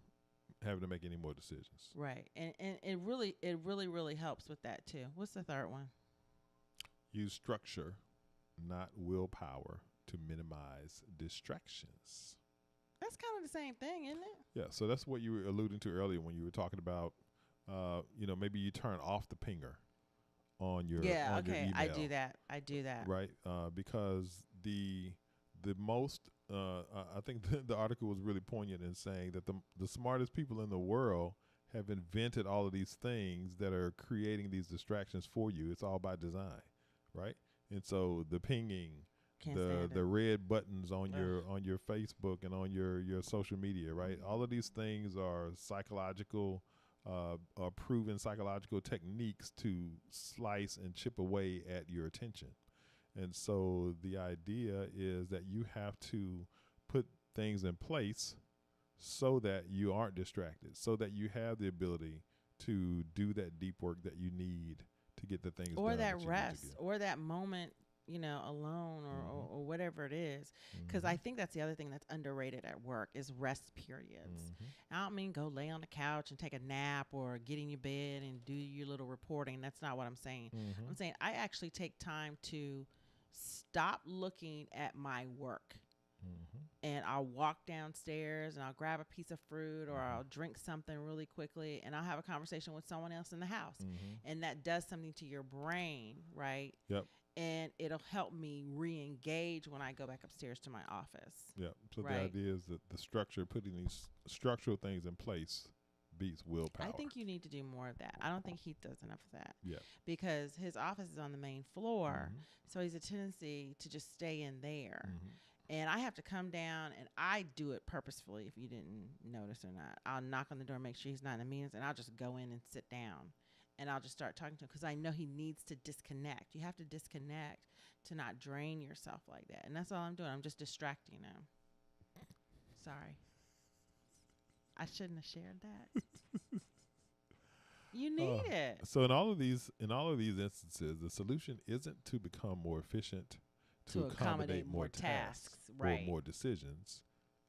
having to make any more decisions. Right. And it really helps with that too. What's the third one? Use structure, not willpower, to minimize distractions. That's kind of the same thing, isn't it? Yeah, so that's what you were alluding to earlier when you were talking about, maybe you turn off the pinger on your on your email. I do that. Right, because the most I think the article was really poignant in saying that the smartest people in the world have invented all of these things that are creating these distractions for you. It's all by design, right? And so the pinging, the red buttons on your Facebook and on your social media, right? All of these things are psychological, proven psychological techniques to slice and chip away at your attention. And so the idea is that you have to put things in place so that you aren't distracted, so that you have the ability to do that deep work that you need to get the things or done. that rest, or that moment, alone, or whatever it is. Because I think that's the other thing that's underrated at work is rest periods. I don't mean go lay on the couch and take a nap or get in your bed and do your little reporting. That's not what I'm saying. I'm saying I actually take time to stop looking at my work. And I'll walk downstairs and I'll grab a piece of fruit or I'll drink something really quickly and I'll have a conversation with someone else in the house. And that does something to your brain, right? Yep. And it'll help me re-engage when I go back upstairs to my office. Yep. So right? the idea is that the structure, putting these structural things in place, beats willpower. I think you need to do more of that. I don't think he does enough of that. Yeah. Because his office is on the main floor, so he has a tendency to just stay in there. And I have to come down, and I do it purposefully, if you didn't notice or not. I'll knock on the door, make sure he's not in the meetings, and I'll just go in and sit down. And I'll just start talking to him because I know he needs to disconnect. You have to disconnect to not drain yourself like that. And that's all I'm doing. I'm just distracting him. Sorry. I shouldn't have shared that. You need it. So in all of these instances, the solution isn't to become more efficient, to accommodate more tasks, right? Or more decisions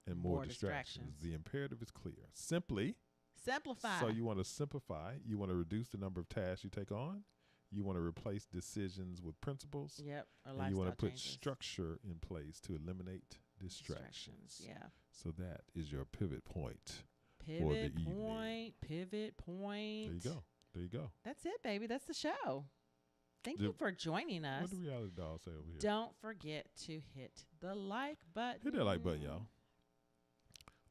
and more distractions. The imperative is clear. Simply simplify. So you want to simplify. You want to reduce the number of tasks you take on. You want to replace decisions with principles. Yep. And you want to put structure in place to eliminate distractions. Yeah. So that is your pivot point. Pivot point. There you go. That's it, baby. That's the show. Thank you for joining us. What do Reality Doll say over here? Don't forget to hit the like button. Hit that like button, y'all.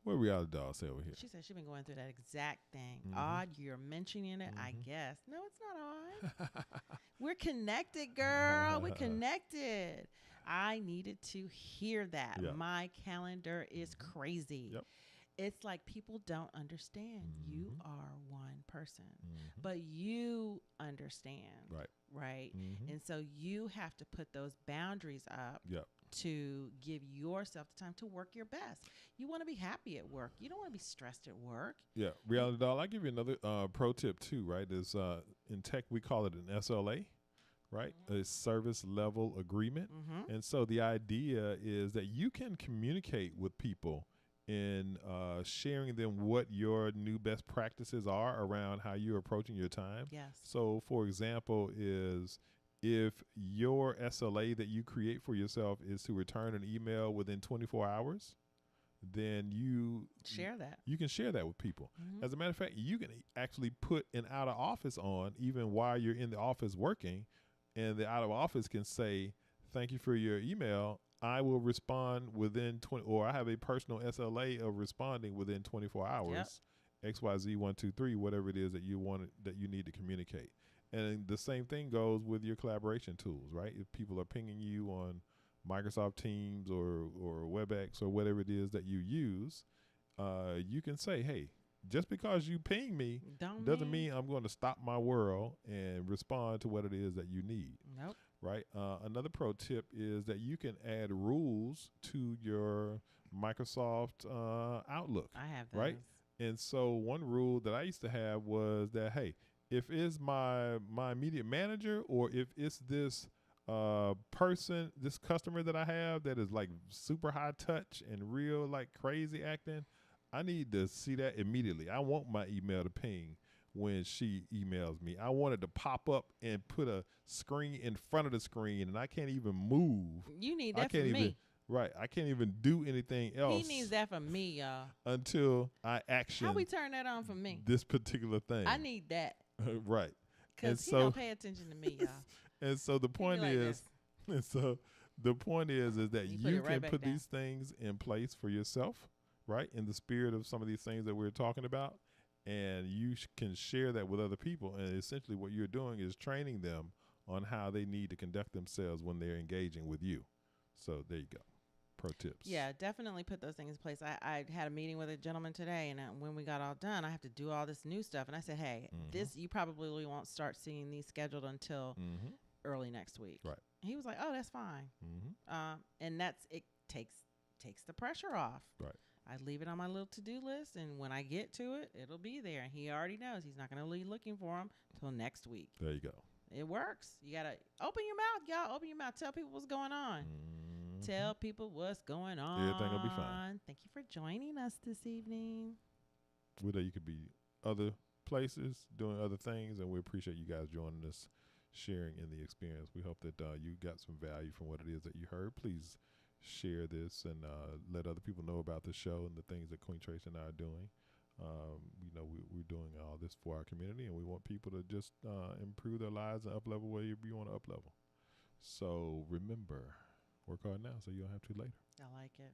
What Reality Doll say over here? She said she's been going through that exact thing. Odd, you're mentioning it, I guess. No, it's not odd. We're connected, girl. We're connected. I needed to hear that. Yep. My calendar is crazy. Yep. It's like people don't understand. You are one person, but you understand. Right. And so you have to put those boundaries up to give yourself the time to work your best. You want to be happy at work. You don't want to be stressed at work. Yeah. Reality Doll, I'll give you another pro tip too, right? Is in tech, we call it an SLA, right? A service level agreement. And so the idea is that you can communicate with people in sharing them what your new best practices are around how you're approaching your time. Yes. So, for example, is if your SLA that you create for yourself is to return an email within 24 hours, then you can share that with people. Mm-hmm. As a matter of fact, you can actually put an out of office on even while you're in the office working, and the out of office can say, thank you for your email. I will respond within 20, or I have a personal SLA of responding within 24 hours, XYZ 123, whatever it is that you need to communicate. And the same thing goes with your collaboration tools, right? If people are pinging you on Microsoft Teams or WebEx or whatever it is that you use, you can say, hey, just because you ping me doesn't mean I'm going to stop my world and respond to what it is that you need. Nope. Right. Another pro tip is that you can add rules to your Microsoft Outlook. I have those. Right. And so one rule that I used to have was that, hey, if it's my immediate manager, or if it's this person, this customer that I have that is like super high touch and real like crazy acting, I need to see that immediately. I want my email to ping when she emails me. I want it to pop up and put a screen in front of the screen, and I can't even move. You need that from me. Right. I can't even do anything else. He needs that from me, y'all. Until I action. How we turn that on for me? This particular thing. I need that. Right. Because he don't pay attention to me, y'all. And so the point is, that you can put these things in place for yourself, right? In the spirit of some of these things that we're talking about, and you can share that with other people. And essentially what you're doing is training them on how they need to conduct themselves when they're engaging with you. So there you go. Pro tips. Yeah, definitely put those things in place. I had a meeting with a gentleman today, and when we got all done, I have to do all this new stuff. And I said, hey, this, you probably won't start seeing these scheduled until early next week. Right. He was like, oh, that's fine. And it takes the pressure off. Right. I leave it on my little to-do list, and when I get to it, it'll be there. And he already knows he's not going to leave looking for them until next week. There you go. It works. You got to open your mouth, y'all. Open your mouth. Tell people what's going on. Tell people what's going on. Everything will be fine. Thank you for joining us this evening. Whether you could be other places, doing other things, and we appreciate you guys joining us, sharing in the experience. We hope that you got some value from what it is that you heard. Please share this and let other people know about the show and the things that Queen Tracy and I are doing. We're doing all this for our community, and we want people to just improve their lives and up-level where you want to up-level. So remember, work hard now so you don't have to later. I like it.